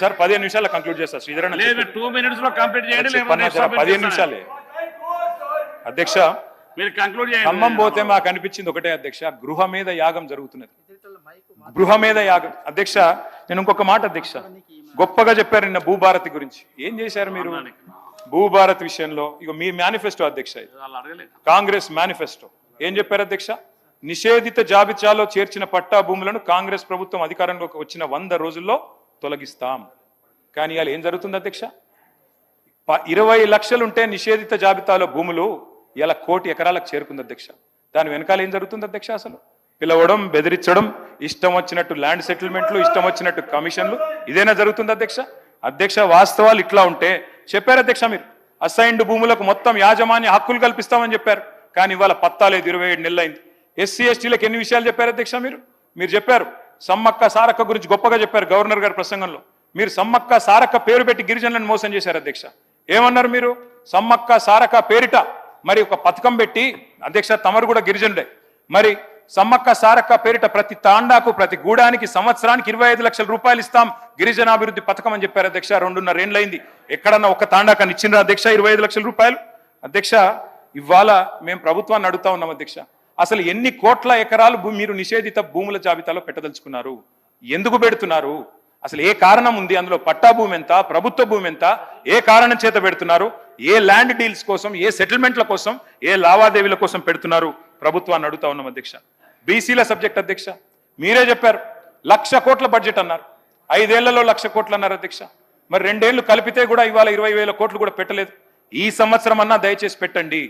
సార్ 15 నిమిషాలు కంక్లూడ్ చేస్తారు. శ్రీధరన్ 2 minutes లో కంప్లీట్ చేయండి. 15 నిమిషాలే అధ్యక్ష. మీరు కంక్లూడ్ చేయండి. ఖమ్మం పోతే మాకు అనిపించింది ఒకటే అధ్యక్ష, గృహ మీద యాగం జరుగుతున్నది, గృహ మీద యాగం. అధ్యక్ష, నేను ఇంకొక మాట అధ్యక్ష, గొప్పగా చెప్పారు నిన్న భూభారతి గురించి. ఏం చేశారు మీరు? భూభారత్ విషయంలో ఇక మీ మేనిఫెస్టో అధ్యక్ష ఇది. వాళ్ళు అడగలేదు. కాంగ్రెస్ మేనిఫెస్టో ఏం చెప్పారు అధ్యక్ష? నిషేధిత జాబితాలో చేర్చిన పట్టా భూములను కాంగ్రెస్ ప్రభుత్వం అధికారంలోకి వచ్చిన 100 రోజుల్లో తొలగిస్తాం. కానీ ఇవాళ ఏం జరుగుతుంది అధ్యక్ష? 20 లక్షలుంటే నిషేధిత జాబితాలో భూములు ఇలా 1 కోటి ఎకరాలకు చేరుకుంది అధ్యక్ష. దాని వెనకాల ఏం జరుగుతుంది అధ్యక్ష? అసలు పిలవడం, బెదిరించడం, ఇష్టం వచ్చినట్టు ల్యాండ్ సెటిల్మెంట్లు, ఇష్టం వచ్చినట్టు కమిషన్లు, ఇదేనా జరుగుతుంది అధ్యక్ష? అధ్యక్ష వాస్తవాలు ఇట్లా ఉంటే చెప్పారు అధ్యక్ష, మీరు అసైన్డ్ భూములకు మొత్తం యాజమాన్య హక్కులు కల్పిస్తామని చెప్పారు. కానీ ఇవాళ పత్తాలేదు, 27 నెలలైంది. ఎస్సీ ఎస్టీలకు ఎన్ని విషయాలు చెప్పారు అధ్యక్ష? మీరు చెప్పారు సమ్మక్క సారక్క గురించి గొప్పగా చెప్పారు గవర్నర్ గారి ప్రసంగంలో. మీరు సమ్మక్క సారక్క పేరు పెట్టి గిరిజనులను మోసం చేశారు అధ్యక్ష. ఏమన్నారు మీరు? సమ్మక్క సారక్క పేరిట మరి ఒక పథకం పెట్టి, అధ్యక్ష తమరు కూడా గిరిజనుడే, మరి సమ్మక్క సారక్క పేరిట ప్రతి తాండాకు, ప్రతి గూడానికి సంవత్సరానికి 25 లక్షల రూపాయలు ఇస్తాం గిరిజనాభివృద్ధి పథకం అని చెప్పారు అధ్యక్ష. 2.5 ఏళ్ళైంది, ఎక్కడన్నా ఒక తాండాకని ఇచ్చిండ్రా అధ్యక్ష 25 లక్షల రూపాయలు? అధ్యక్ష ఇవాళ మేము ప్రభుత్వాన్ని అడుగుతా ఉన్నాం అధ్యక్ష, అసలు ఎన్ని కోట్ల ఎకరాలు మీరు నిషేధిత భూముల జాబితాలో పెట్టదలుచుకున్నారు? ఎందుకు పెడుతున్నారు? అసలు ఏ కారణం ఉంది అందులో? పట్టా భూమి ఎంత, ప్రభుత్వ భూమి ఎంత, ఏ కారణం చేత పెడుతున్నారు? ఏ ల్యాండ్ డీల్స్ కోసం, ఏ సెటిల్మెంట్ల కోసం, ఏ లావాదేవీల కోసం పెడుతున్నారు? ప్రభుత్వాన్ని అడుగుతా ఉన్నాం అధ్యక్ష. బీసీల సబ్జెక్ట్ అధ్యక్ష, మీరే చెప్పారు 1,00,000 కోట్ల బడ్జెట్ అన్నారు, 5 ఏళ్లలో 1,00,000 కోట్లు అన్నారు అధ్యక్ష. మరి 2 ఏళ్లు కలిపితే కూడా ఇవాళ 20,000 కోట్లు కూడా పెట్టలేదు. ఈ సంవత్సరం అన్నా దయచేసి పెట్టండి.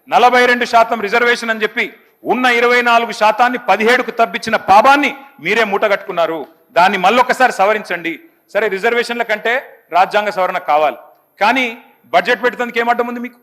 42% రిజర్వేషన్ అని చెప్పి ఉన్న 24% 17కు తప్పించిన పాపాన్ని మీరే మూటగట్టుకున్నారు. దాన్ని మళ్ళొకసారి సవరించండి. సరే రిజర్వేషన్ల కంటే రాజ్యాంగ సవరణ కావాలి, కానీ బడ్జెట్ పెట్టడానికి ఏమడ్డం ఉంది మీకు?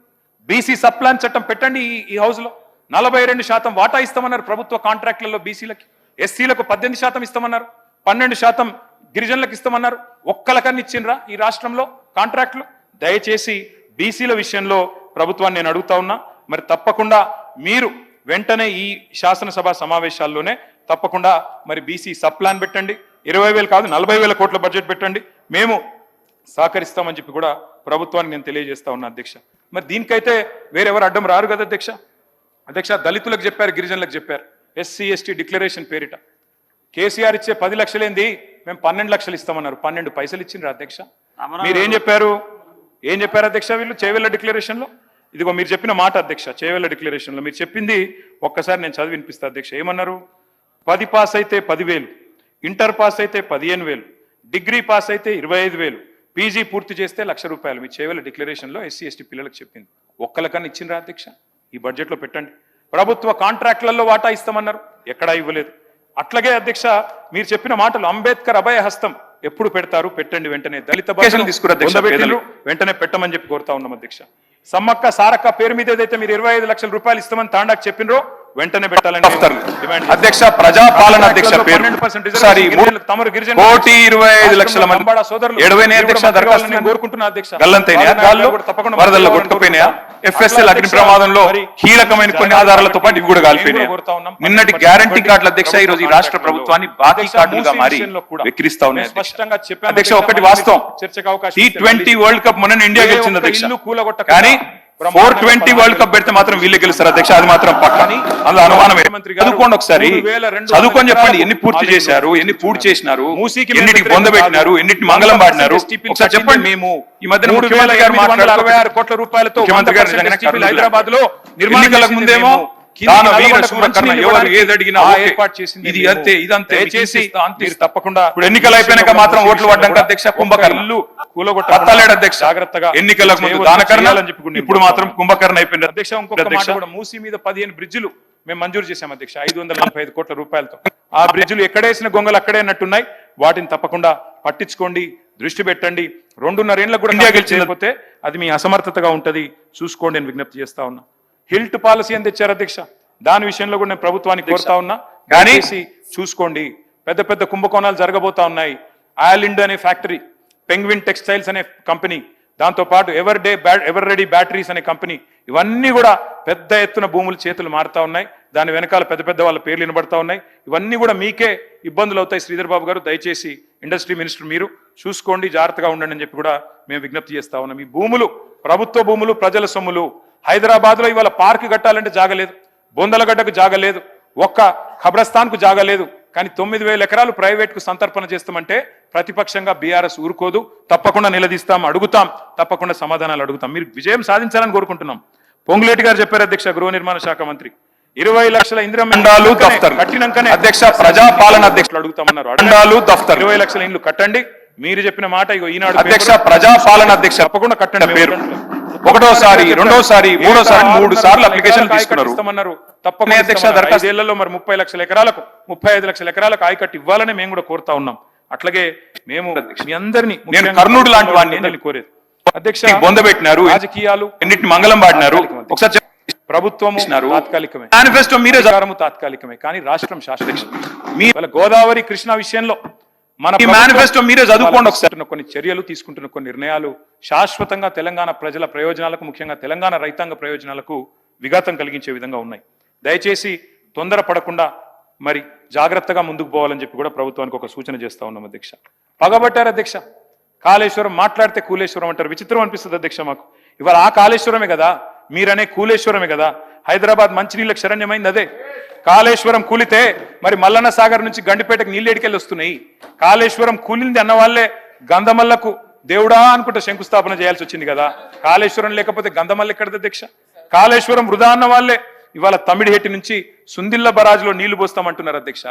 బీసీ సబ్ ప్లాన్ చట్టం పెట్టండి. ఈ హౌస్ లో 42% వాటా ఇస్తామన్నారు ప్రభుత్వ కాంట్రాక్టులలో బీసీలకి. ఎస్సీలకు 18% ఇస్తామన్నారు, 12% గిరిజనులకు ఇస్తామన్నారు. ఒక్కలకన్నా ఇచ్చిండ్రా ఈ రాష్ట్రంలో కాంట్రాక్టులు? దయచేసి బీసీల విషయంలో ప్రభుత్వాన్ని నేను అడుగుతా ఉన్నా. మరి తప్పకుండా మీరు వెంటనే ఈ శాసనసభ సమావేశాల్లోనే తప్పకుండా మరి బీసీ సబ్ ప్లాన్ పెట్టండి. 20,000 కాదు 40,000 కోట్ల బడ్జెట్ పెట్టండి, మేము సహకరిస్తామని చెప్పి కూడా ప్రభుత్వానికి నేను తెలియజేస్తా ఉన్నా అధ్యక్ష. మరి దీనికైతే వేరెవరు అడ్డం రారు కదా అధ్యక్ష. అధ్యక్ష దళితులకు చెప్పారు, గిరిజనులకు చెప్పారు, ఎస్సీ ఎస్టీ డిక్లరేషన్ పేరిట కేసీఆర్ ఇచ్చే 10 లక్షలేంది, మేము 12 లక్షలు ఇస్తామన్నారు. 12 పైసలు ఇచ్చిండ్రు అధ్యక్ష. మీరేం చెప్పారు? ఏం చెప్పారు అధ్యక్ష వీళ్ళు చేవెళ్ళ డిక్లరేషన్లో? ఇదిగో మీరు చెప్పిన మాట అధ్యక్ష, చేవెళ్ళ డిక్లరేషన్లో మీరు చెప్పింది ఒక్కసారి నేను చదివి వినిపిస్తా అధ్యక్ష. ఏమన్నారు? 10 పాస్ అయితే 10,000, ఇంటర్ పాస్ అయితే 15,000, డిగ్రీ పాస్ అయితే 25,000, పీజీ పూర్తి చేస్తే 1,00,000 రూపాయలు. మీ చేవెళ్ళ డిక్లరేషన్లో ఎస్సీ ఎస్టీ పిల్లలకు చెప్పింది. ఒక్కలకన్నా ఇచ్చిండ్రా అధ్యక్ష? ఈ బడ్జెట్లో పెట్టండి. ప్రభుత్వ కాంట్రాక్టులలో వాటా ఇస్తామన్నారు, ఎక్కడా ఇవ్వలేదు. అట్లాగే అధ్యక్ష మీరు చెప్పిన మాటలు అంబేద్కర్ అభయ హస్తం ఎప్పుడు పెడతారు? పెట్టండి వెంటనే. దళిత వెంటనే పెట్టమని చెప్పి కోరుతా ఉన్నాం అధ్యక్ష. సమ్మక్క సారక్క పేరు మీద ఏదైతే మీరు 25 లక్షల రూపాయలు ఇస్తామని తాండాకు చెప్పినరో వెంటనే పెట్టాలని అధ్యక్ష. ప్రజాపాలన అధ్యక్ష పేరు 1,25,00,000 మంది సోదరులు 70 అధ్యక్ష దరఖాస్తు కోరుకుంటున్నా అధ్యక్ష. తప్పకుండా వరదల్లో కొట్టుకుపోయినాయా? FSL అగ్ని ప్రమాదంలో కీలకమైన కొన్ని ఆధారాలతో పాటు ఇవి కూడా కాల్పోయినాయి. నిన్నటి గ్యారంటీ కార్డుల అధ్యక్ష ఈ రోజు ఈ రాష్ట్ర ప్రభుత్వాన్ని బాకీ కార్డులుగా మారి వెక్కిరిస్తా ఉన్నాయి అధ్యక్ష. ఒకటి వాస్తవం, T20 వరల్డ్ కప్ మొన్న ఇండియా గెలిచింది అధ్యక్ష, కానీ 420 వరల్డ్ కప్ పెడితే మాత్రం వీళ్ళే గెలుస్తారు అధ్యక్ష. అది మాత్రం పక్క, అందులో అనుమానమే. చదువుకోండి ఒకసారి, చదువుకొని చెప్పండి ఎన్ని పూర్తి చేశారు, ఎన్ని పూర్తి చేసినారు, ఎన్నిటికి పొందబెట్టినారు, ఎన్నిటిని మంగళం పాడినారు ఒకసారి చెప్పండి. మేము ఈ మధ్య 3,866 కోట్ల రూపాయలతో ముఖ్యమంత్రి గారు హైదరాబాద్ లో ఎన్నికలకు ముందేమో తప్పకుండా ఇప్పుడు ఎన్నికలు అయిపోయినాక మాత్రం ఓట్లు పడ్డాక అధ్యక్ష కుంభకర్ణ అధ్యక్ష. జాగ్రత్తగా ఎన్నికలకు ముందు దానకర్ణ, ఇప్పుడు మాత్రం కుంభకర్ణ అయిపోయింది అధ్యక్ష. ఇంకొక మాట కూడా, మూసీ మీద 15 బ్రిడ్జిలు మేము మంజూరు చేశాం అధ్యక్ష 545 కోట్ల రూపాయలతో. ఆ బ్రిడ్జిలు ఎక్కడేసిన గొంగలు అక్కడే అన్నట్టున్నాయి. వాటిని తప్పకుండా పట్టించుకోండి, దృష్టి పెట్టండి. 2.5 ఏళ్ళకు కూడా ఇండియా గెలిచిపోతే అది మీ అసమర్థతగా ఉంటది, చూసుకోండి అని విజ్ఞప్తి చేస్తా ఉన్నా. హిల్ట్ పాలసీ అని తెచ్చారు అధ్యక్ష, దాని విషయంలో కూడా నేను ప్రభుత్వానికి కోరుతా ఉన్నా, కానీ చూసుకోండి. పెద్ద పెద్ద కుంభకోణాలు జరగబోతా ఉన్నాయి. ఆయిలిండ్ అనే ఫ్యాక్టరీ, పెంగ్విన్ టెక్స్టైల్స్ అనే కంపెనీ, దాంతో పాటు ఎవర్ రెడీ బ్యాటరీస్ అనే కంపెనీ, ఇవన్నీ కూడా పెద్ద ఎత్తున భూములు చేతులు మారుతా ఉన్నాయి. దాని వెనకాల పెద్ద పెద్ద వాళ్ళ పేర్లు వినబడతా ఉన్నాయి. ఇవన్నీ కూడా మీకే ఇబ్బందులు అవుతాయి. శ్రీధర్ బాబు గారు దయచేసి ఇండస్ట్రీ మినిస్టర్ మీరు చూసుకోండి, జాగ్రత్తగా ఉండండి అని చెప్పి కూడా మేము విజ్ఞప్తి చేస్తా ఉన్నాం. ఈ భూములు ప్రభుత్వ భూములు, ప్రజల సొమ్ములు. హైదరాబాద్ లో ఇవాళ పార్క్ కట్టాలంటే జాగలేదు, బొందలగడ్డకు జాగలేదు, ఒక్క ఖబ్రస్థాన్ కు జాగలేదు. కానీ 9,000 ఎకరాలు ప్రైవేట్ కు సంతర్పణ చేస్తామంటే ప్రతిపక్షంగా బీఆర్ఎస్ ఊరుకోదు, తప్పకుండా నిలదీస్తాం, అడుగుతాం, తప్పకుండా సమాధానాలు అడుగుతాం. మీరు విజయం సాధించాలని కోరుకుంటున్నాం. పొంగులేటి గారు చెప్పారు అధ్యక్ష, గృహ నిర్మాణ శాఖ మంత్రి 20 లక్షల ఇందిరమ్మండాలు దఫ్తర్ కట్టినాకనే అధ్యక్ష ప్రజాపాలన అధ్యక్షులు అడుగుతామన్నారు. అడండాలు దఫ్తర్ 20 లక్షల ఇండ్లు కట్టండి. మీరు చెప్పిన మాట ఇగో ఈనాడు అధ్యక్ష ప్రజాపాలన అధ్యక్ష తప్పకుండా కట్టండి. పేరు ఒకటోసారి, రెండోసారి, మూడోసారి 3 సార్లు అప్లికేషన్ తీసుకున్నారు. తప్పకుండా అధ్యక్ష దరఖాస్తు ఏళ్లలో మరి 30 లక్షల ఎకరాలకు 35 లక్షల ఎకరాలకు ఆయకట్టు ఇవ్వాలని మేము కూడా కోరుతా ఉన్నాం. అట్లాగే మేము మీ అందరినీ నేను కర్నూలు లాంటి వాడిని కోరేది అధ్యక్ష. బొందబెట్టినారు రాజకీయాలు, ఎన్నింటిని మంగళం పాడినారు. ఒకసారి ప్రభుత్వం తాత్కాలికమే, మేనిఫెస్టో మీరే తాత్కాలికమే, కానీ రాష్ట్రం శాశ్వత. మీ గోదావరి కృష్ణా విషయంలో మన మేనిఫెస్టో మీరే చదువుకోండి ఒకసారి. కొన్ని చర్యలు తీసుకుంటున్న కొన్ని నిర్ణయాలు శాశ్వతంగా తెలంగాణ ప్రజల ప్రయోజనాలకు, ముఖ్యంగా తెలంగాణ రైతాంగ ప్రయోజనాలకు విఘాతం కలిగించే విధంగా ఉన్నాయి. దయచేసి తొందర పడకుండా మరి జాగ్రత్తగా ముందుకు పోవాలని చెప్పి కూడా ప్రభుత్వానికి ఒక సూచన చేస్తా ఉన్నాం అధ్యక్ష. పగబట్టారు అధ్యక్ష, కాళేశ్వరం మాట్లాడితే కూలేశ్వరం అంటారు. విచిత్రం అనిపిస్తుంది అధ్యక్ష మాకు. ఇవాళ ఆ కాళేశ్వరమే కదా, మీరనే కూలేశ్వరమే కదా. హైదరాబాద్ మంచినీళ్ళకి శరణ్యమైంది అదే. కాళేశ్వరం కూలితే మరి మల్లన్న సాగర్ నుంచి గండిపేటకు నీళ్ళు ఎడికెళ్ళి వస్తున్నాయి. కాళేశ్వరం కూలింది అన్న వాళ్ళే గంధమల్లకు దేవుడా అనుకుంటే శంకుస్థాపన చేయాల్సి వచ్చింది కదా. కాళేశ్వరం లేకపోతే గంధమల్ల ఎక్కడది అధ్యక్ష? కాళేశ్వరం వృధా అన్న వాళ్ళే ఇవాళ తమిడిహెట్టి నుంచి సుందిల్ల బరాజులో నీళ్లు పోస్తామంటున్నారు అధ్యక్ష.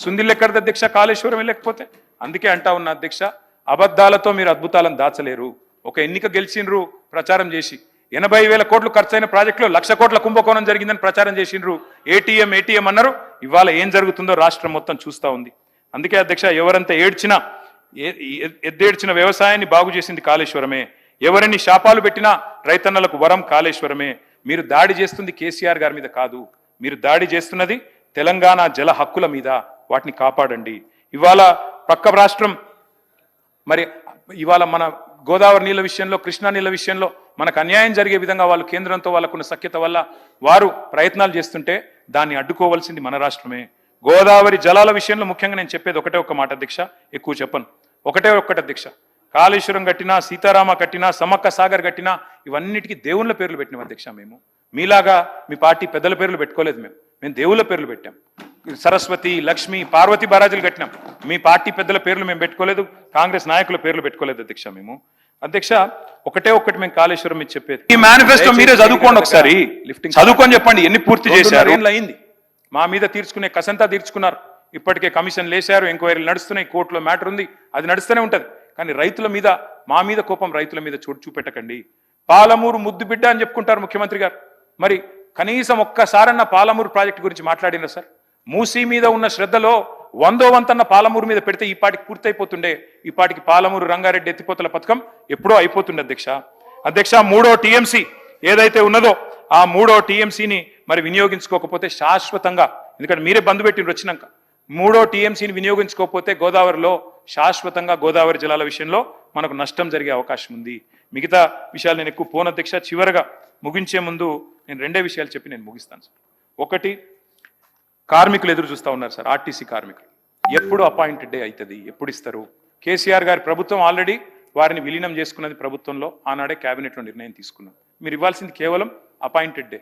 సుందిల్ల ఎక్కడది అధ్యక్ష? కాళేశ్వరం లేకపోతే. అందుకే అంటా ఉన్న అధ్యక్ష, అబద్ధాలతో మీరు అద్భుతాలను దాచలేరు. ఒక ఎన్నిక గెలిచిండ్రు ప్రచారం చేసి, 80,000 కోట్లు ఖర్చైన ప్రాజెక్టులో 1,00,000 కోట్ల కుంభకోణం జరిగిందని ప్రచారం చేసిండ్రు. ఏటీఎం అన్నారు. ఇవాళ ఏం జరుగుతుందో రాష్ట్రం మొత్తం చూస్తా ఉంది. అందుకే అధ్యక్ష, ఎవరంతా ఏడ్చినా, ఎద్దేడ్చిన వ్యవసాయాన్ని బాగు చేసింది కాళేశ్వరమే. ఎవరిని శాపాలు పెట్టినా రైతన్నలకు వరం కాళేశ్వరమే. మీరు దాడి చేస్తుంది కేసీఆర్ గారి మీద కాదు, మీరు దాడి చేస్తున్నది తెలంగాణ జల హక్కుల మీద. వాటిని కాపాడండి. ఇవాళ పక్క రాష్ట్రం మరి ఇవాళ మన గోదావరి నీళ్ళ విషయంలో, కృష్ణా నీళ్ళ విషయంలో మనకు అన్యాయం జరిగే విధంగా వాళ్ళు కేంద్రంతో వాళ్ళకున్న సఖ్యత వల్ల వారు ప్రయత్నాలు చేస్తుంటే దాన్ని అడ్డుకోవాల్సింది మన రాష్ట్రమే. గోదావరి జలాల విషయంలో ముఖ్యంగా నేను చెప్పేది ఒకటే ఒక్క మాట అధ్యక్ష, ఎక్కువ చెప్పను. ఒకటే ఒక్కటి అధ్యక్ష, కాళేశ్వరం కట్టినా, సీతారామ కట్టినా, సమ్మక్క సాగర్ కట్టినా ఇవన్నిటికీ దేవుళ్ళ పేర్లు పెట్టినాం అధ్యక్ష. మేము మీలాగా మీ పార్టీ పెద్దల పేర్లు పెట్టుకోలేదు. మేము దేవుళ్ళ పేర్లు పెట్టాం. సరస్వతి, లక్ష్మి, పార్వతి బరాజులు కట్టినాం. మీ పార్టీ పెద్దల పేర్లు మేము పెట్టుకోలేదు, కాంగ్రెస్ నాయకుల పేర్లు పెట్టుకోలేదు అధ్యక్ష. మేము అధ్యక్ష ఒకటే ఒక్కటి మేము కాళేశ్వరం మీద చెప్పేది, ఈ మేనిఫెస్టో మీరే చదువుకోండి ఒకసారి. లిఫ్టింగ్ చదువుకొని చెప్పండి ఎన్ని పూర్తి చేశారు. అయింది మా మీద తీర్చుకునే కసంతా తీర్చుకున్నారు. ఇప్పటికే కమిషన్లు వేశారు, ఎంక్వైరీలు నడుస్తున్నాయి, కోర్టులో మ్యాటర్ ఉంది, అది నడుస్తూనే ఉంటది. కానీ రైతుల మీద, మా మీద కోపం రైతుల మీద చూపెట్టకండి. పాలమూరు ముద్దు బిడ్డ అని చెప్పుకుంటారు ముఖ్యమంత్రి గారు. మరి కనీసం ఒక్కసారన్న పాలమూరు ప్రాజెక్టు గురించి మాట్లాడినా సార్? మూసీ మీద ఉన్న శ్రద్ధలో 100వ వంతన్న పాలమూరు మీద పెడితే ఈ పాటికి పూర్తయిపోతుండే. ఈ పాటికి పాలమూరు రంగారెడ్డి ఎత్తిపోతల పథకం ఎప్పుడో అయిపోతుండే అధ్యక్ష. 3వ టీఎంసీ ఏదైతే ఉన్నదో ఆ 3వ టీఎంసీని మరి వినియోగించుకోకపోతే శాశ్వతంగా, ఎందుకంటే మీరే బంధు పెట్టిన వచ్చినాక, 3వ టీఎంసీని వినియోగించుకోకపోతే గోదావరిలో శాశ్వతంగా గోదావరి జలాల విషయంలో మనకు నష్టం జరిగే అవకాశం ఉంది. మిగతా విషయాలు నేను ఎక్కువ పోను అధ్యక్ష. చివరగా ముగించే ముందు నేను 2 విషయాలు చెప్పి నేను ముగిస్తాను సార్. ఒకటి, కార్మికులు ఎదురు చూస్తూ ఉన్నారు సార్. ఆర్టీసీ కార్మికులు ఎప్పుడు అపాయింటెడ్ డే అవుతుంది, ఎప్పుడు ఇస్తారు? కేసీఆర్ గారి ప్రభుత్వం ఆల్రెడీ వారిని విలీనం చేసుకున్నది ప్రభుత్వంలో, ఆనాడే క్యాబినెట్లో నిర్ణయం తీసుకున్నాం. మీరు ఇవ్వాల్సింది కేవలం అపాయింటెడ్ డే.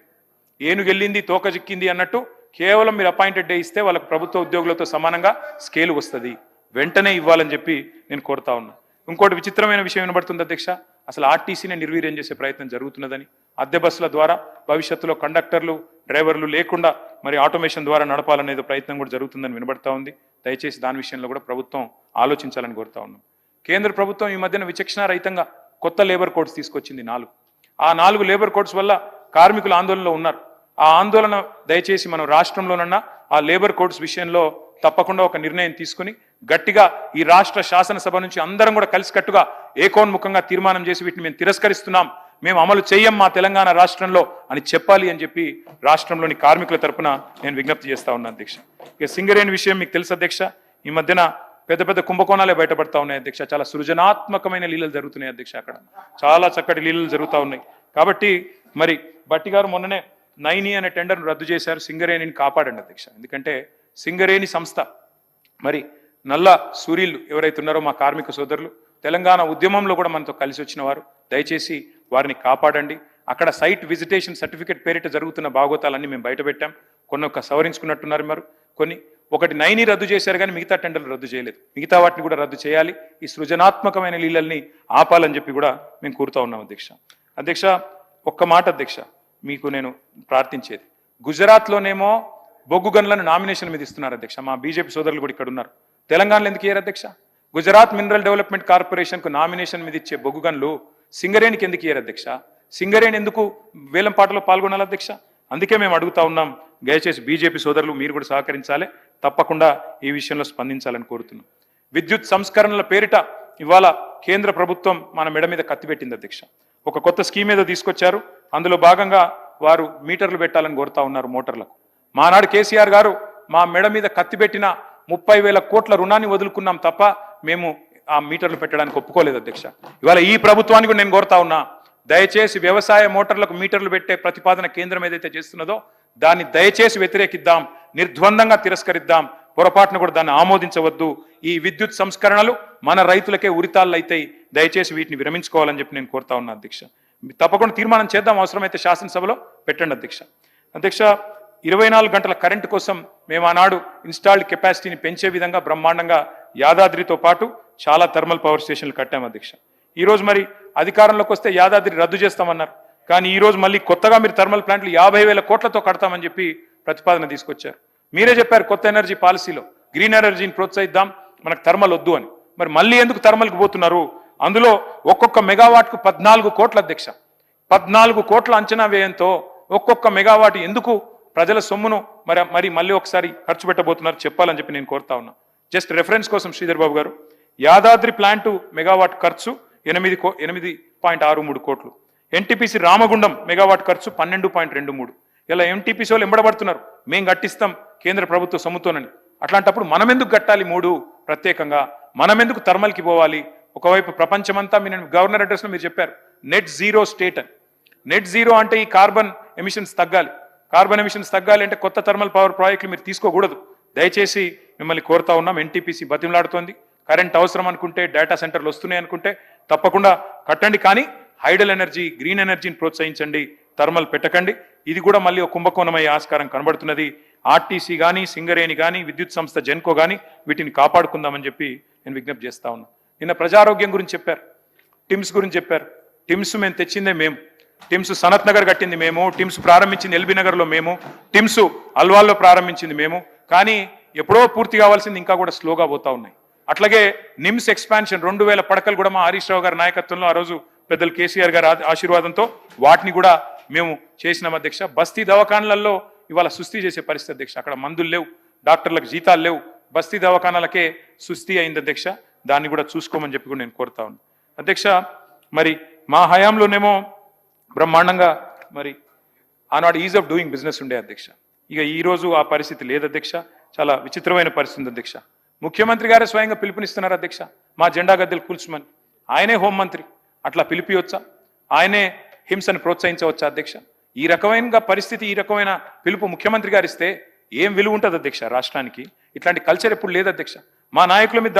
ఏనుగెళ్ళింది తోక చిక్కింది అన్నట్టు కేవలం మీరు అపాయింటెడ్ డే ఇస్తే వాళ్ళకు ప్రభుత్వ ఉద్యోగులతో సమానంగా స్కేల్ వస్తుంది. వెంటనే ఇవ్వాలని చెప్పి నేను కోరుతా ఉన్నా. ఇంకోటి విచిత్రమైన విషయం వినబడుతుంది అధ్యక్ష, అసలు ఆర్టీసీని నిర్వీర్యం చేసే ప్రయత్నం జరుగుతున్నదని. అద్దె బస్సుల ద్వారా భవిష్యత్తులో కండక్టర్లు, డ్రైవర్లు లేకుండా మరి ఆటోమేషన్ ద్వారా నడపాలనేది ప్రయత్నం కూడా జరుగుతుందని వినబడతా ఉంది. దయచేసి దాని విషయంలో కూడా ప్రభుత్వం ఆలోచించాలని కోరుతా ఉన్నాం. కేంద్ర ప్రభుత్వం ఈ మధ్యన విచక్షణారహితంగా కొత్త లేబర్ కోడ్స్ తీసుకొచ్చింది 4. ఆ 4 లేబర్ కోడ్స్ వల్ల కార్మికులు ఆందోళనలో ఉన్నారు. ఆ ఆందోళన దయచేసి మనం రాష్ట్రంలోనన్నా ఆ లేబర్ కోడ్స్ విషయంలో తప్పకుండా ఒక నిర్ణయం తీసుకుని గట్టిగా ఈ రాష్ట్ర శాసనసభ నుంచి అందరం కూడా కలిసికట్టుగా ఏకోన్ముఖంగా తీర్మానం చేసి వీటిని మేము తిరస్కరిస్తున్నాం, మేము అమలు చేయం మా తెలంగాణ రాష్ట్రంలో అని చెప్పాలి అని చెప్పి రాష్ట్రంలోని కార్మికుల తరపున నేను విజ్ఞప్తి చేస్తా ఉన్నాను అధ్యక్ష. ఇక సింగరేణి విషయం మీకు తెలుసు అధ్యక్ష, ఈ మధ్యన పెద్ద పెద్ద కుంభకోణాలే బయటపడతా ఉన్నాయి అధ్యక్ష. చాలా సృజనాత్మకమైన లీలలు జరుగుతున్నాయి అధ్యక్ష. అక్కడ చాలా చక్కటి లీలలు జరుగుతూ ఉన్నాయి. కాబట్టి మరి భట్టి గారు మొన్ననే 9E అనే టెండర్ను రద్దు చేశారు. సింగరేణిని కాపాడండి అధ్యక్ష. ఎందుకంటే సింగరేణి సంస్థ మరి నల్ల సూర్యులు ఎవరైతే ఉన్నారో మా కార్మిక సోదరులు, తెలంగాణ ఉద్యమంలో కూడా మనతో కలిసి వచ్చిన వారు, దయచేసి వారిని కాపాడండి. అక్కడ సైట్ విజిటేషన్ సర్టిఫికేట్ పేరిట జరుగుతున్న భాగోతాలన్నీ మేము బయటపెట్టాం. కొన్ని సవరించుకున్నట్టున్నారు మరి కొన్ని ఒకటి 9 రద్దు చేశారు కానీ మిగతా టెండర్లు రద్దు చేయలేదు. మిగతా వాటిని కూడా రద్దు చేయాలి. ఈ సృజనాత్మకమైన లీలల్ని ఆపాలని చెప్పి కూడా మేము కోరుతా ఉన్నాం అధ్యక్ష. అధ్యక్ష, ఒక్క మాట అధ్యక్ష, మీకు నేను ప్రార్థించేది, గుజరాత్లోనేమో బొగ్గు గనులను నామినేషన్ మీద ఇస్తున్నారు అధ్యక్ష. మా బీజేపీ సోదరులు కూడా ఇక్కడ ఉన్నారు. తెలంగాణలో ఎందుకు ఇయ్యారు అధ్యక్ష? గుజరాత్ మినరల్ డెవలప్మెంట్ కార్పొరేషన్కు నామినేషన్ మీద ఇచ్చే బొగ్గు గనులు సింగరేణికి ఎందుకు ఇయ్యారు అధ్యక్ష? సింగరేణి ఎందుకు వేలంపాటలో పాల్గొనాలి అధ్యక్ష? అందుకే మేము అడుగుతా ఉన్నాం, దయచేసి బీజేపీ సోదరులు మీరు కూడా సహకరించాలి, తప్పకుండా ఈ విషయంలో స్పందించాలని కోరుతున్నాం. విద్యుత్ సంస్కరణల పేరిట ఇవాళ కేంద్ర ప్రభుత్వం మన మెడ మీద కత్తి పెట్టింది అధ్యక్ష. ఒక కొత్త స్కీమ్ ఏదో తీసుకొచ్చారు. అందులో భాగంగా వారు మీటర్లు పెట్టాలని కోరుతా ఉన్నారు మోటార్లకు. మానాడు కేసీఆర్ గారు మా మెడ మీద కత్తి పెట్టిన 30,000 కోట్ల రుణాన్ని వదులుకున్నాం తప్ప మేము ఆ మీటర్లు పెట్టడానికి ఒప్పుకోలేదు అధ్యక్ష. ఇవాళ ఈ ప్రభుత్వానికి నేను కోరుతా ఉన్నా, దయచేసి వ్యవసాయ మోటార్లకు మీటర్లు పెట్టే ప్రతిపాదన కేంద్రం ఏదైతే చేస్తున్నదో దాన్ని దయచేసి వ్యతిరేకిద్దాం, నిర్ద్వందంగా తిరస్కరిద్దాం, పొరపాటును కూడా దాన్ని ఆమోదించవద్దు. ఈ విద్యుత్ సంస్కరణలు మన రైతులకే ఉరితాళ్ళు అయితాయి, దయచేసి వీటిని విరమించుకోవాలని చెప్పి నేను కోరుతా ఉన్నా అధ్యక్ష. తప్పకుండా తీర్మానం చేద్దాం, అవసరమైతే శాసనసభలో పెట్టండి అధ్యక్ష. అధ్యక్ష, 24 గంటల కరెంటు కోసం మేము ఆనాడు ఇన్స్టాల్డ్ కెపాసిటీని పెంచే విధంగా బ్రహ్మాండంగా యాదాద్రితో పాటు చాలా థర్మల్ పవర్ స్టేషన్లు కట్టాం అధ్యక్ష. ఈరోజు మరి అధికారంలోకి వస్తే యాదాద్రి రద్దు చేస్తామన్నారు, కానీ ఈరోజు మళ్ళీ కొత్తగా మీరు థర్మల్ ప్లాంట్లు 50,000 కోట్లతో కడతామని చెప్పి ప్రతిపాదన తీసుకొచ్చారు. మీరే చెప్పారు కొత్త ఎనర్జీ పాలసీలో గ్రీన్ ఎనర్జీని ప్రోత్సహిద్దాం, మనకు థర్మల్ వద్దు అని. మరి మళ్ళీ ఎందుకు థర్మల్కి పోతున్నారు? అందులో ఒక్కొక్క మెగావాట్కు 14 కోట్ల అధ్యక్ష, 14 కోట్ల అంచనా వ్యయంతో ఒక్కొక్క మెగావాట్ ఎందుకు ప్రజల సొమ్మును మరి మళ్ళీ ఒకసారి ఖర్చు పెట్టబోతున్నారు చెప్పాలని చెప్పి నేను కోరుతా ఉన్నా. జస్ట్ రెఫరెన్స్ కోసం శ్రీధర్ బాబు గారు, యాదాద్రి ప్లాంటు మెగావాట్ ఖర్చు 8.63 కోట్లు, ఎన్టీపీసీ రామగుండం మెగావాట్ ఖర్చు 12.23. ఇలా ఎంటీపీసీ వాళ్ళు ఎంబడబడుతున్నారు, మేం కట్టిస్తాం కేంద్ర ప్రభుత్వ సొమ్ముతోనని. అట్లాంటప్పుడు మనం ఎందుకు కట్టాలి 3 ప్రత్యేకంగా? మనం ఎందుకు థర్మల్కి పోవాలి? ఒకవైపు ప్రపంచమంతా నేను గవర్నర్ అడ్రస్లో మీరు చెప్పారు నెట్ జీరో స్టేట్ అని. నెట్ జీరో అంటే ఈ కార్బన్ ఎమిషన్స్ తగ్గాలి. కార్బన్ ఎమిషన్స్ తగ్గాలి అంటే కొత్త థర్మల్ పవర్ ప్రాజెక్టులు మీరు తీసుకోకూడదు. దయచేసి మిమ్మల్ని కోరుతా ఉన్నాం, ఎన్టీపీసీ బతిమలాడుతోంది, కరెంట్ అవసరం అనుకుంటే, డేటా సెంటర్లు వస్తున్నాయి అనుకుంటే తప్పకుండా కట్టండి, కానీ హైడల్ ఎనర్జీ గ్రీన్ ఎనర్జీని ప్రోత్సహించండి, థర్మల్ పెట్టకండి. ఇది కూడా మళ్ళీ ఒక కుంభకోణమయ్యే ఆస్కారం కనబడుతున్నది. ఆర్టీసీ కానీ, సింగరేణి కానీ, విద్యుత్ సంస్థ జెన్కో కానీ వీటిని కాపాడుకుందామని చెప్పి నేను విజ్ఞప్తి చేస్తా ఉన్నా. నిన్న ప్రజారోగ్యం గురించి చెప్పారు, టిమ్స్ గురించి చెప్పారు. టిమ్స్ మేము తెచ్చిందే మేము, టిమ్స్ సనత్ నగర్ కట్టింది మేము, టిమ్స్ ప్రారంభించింది ఎల్బీ నగర్లో మేము, టిమ్స్ అల్వాల్లో ప్రారంభించింది మేము, కానీ ఎప్పుడో పూర్తి కావాల్సింది ఇంకా కూడా స్లోగా పోతా ఉన్నాయి. అట్లాగే నిమ్స్ ఎక్స్పాన్షన్ 2000 పడకలు కూడా మా హరీష్ రావు గారి నాయకత్వంలో ఆ రోజు పెద్దలు కేసీఆర్ గారి ఆశీర్వాదంతో వాటిని కూడా మేము చేసినాం అధ్యక్ష. బస్తీ దవాఖానాలలో ఇవాళ సుస్థి చేసే పరిస్థితి అధ్యక్ష, అక్కడ మందులు లేవు, డాక్టర్లకు జీతాలు లేవు, బస్తీ దవాఖానాలకే సుస్థి అయింది అధ్యక్ష. దాన్ని కూడా చూసుకోమని చెప్పి కూడా నేను కోరుతా ఉన్నాను అధ్యక్ష. మరి మా హయాంలోనేమో బ్రహ్మాండంగా మరి ఆనాడు ఈజ్ ఆఫ్ డూయింగ్ బిజినెస్ ఉండే అధ్యక్ష. ఇక ఈరోజు ఆ పరిస్థితి లేదు అధ్యక్ష, చాలా విచిత్రమైన పరిస్థితి అధ్యక్ష. ముఖ్యమంత్రి గారే స్వయంగా పిలుపునిస్తున్నారు అధ్యక్ష, మా జెండా గద్దెలు కూల్చమని. ఆయనే హోంమంత్రి, అట్లా పిలిపియొచ్చా? ఆయనే హింసను ప్రోత్సహించవచ్చా అధ్యక్ష? ఈ రకమైన పరిస్థితి, ఈ రకమైన పిలుపు ముఖ్యమంత్రి గారు ఇస్తే ఏం విలువ ఉంటుంది అధ్యక్ష రాష్ట్రానికి? ఇట్లాంటి కల్చర్ ఎప్పుడు లేదు అధ్యక్ష. మా నాయకుల మీద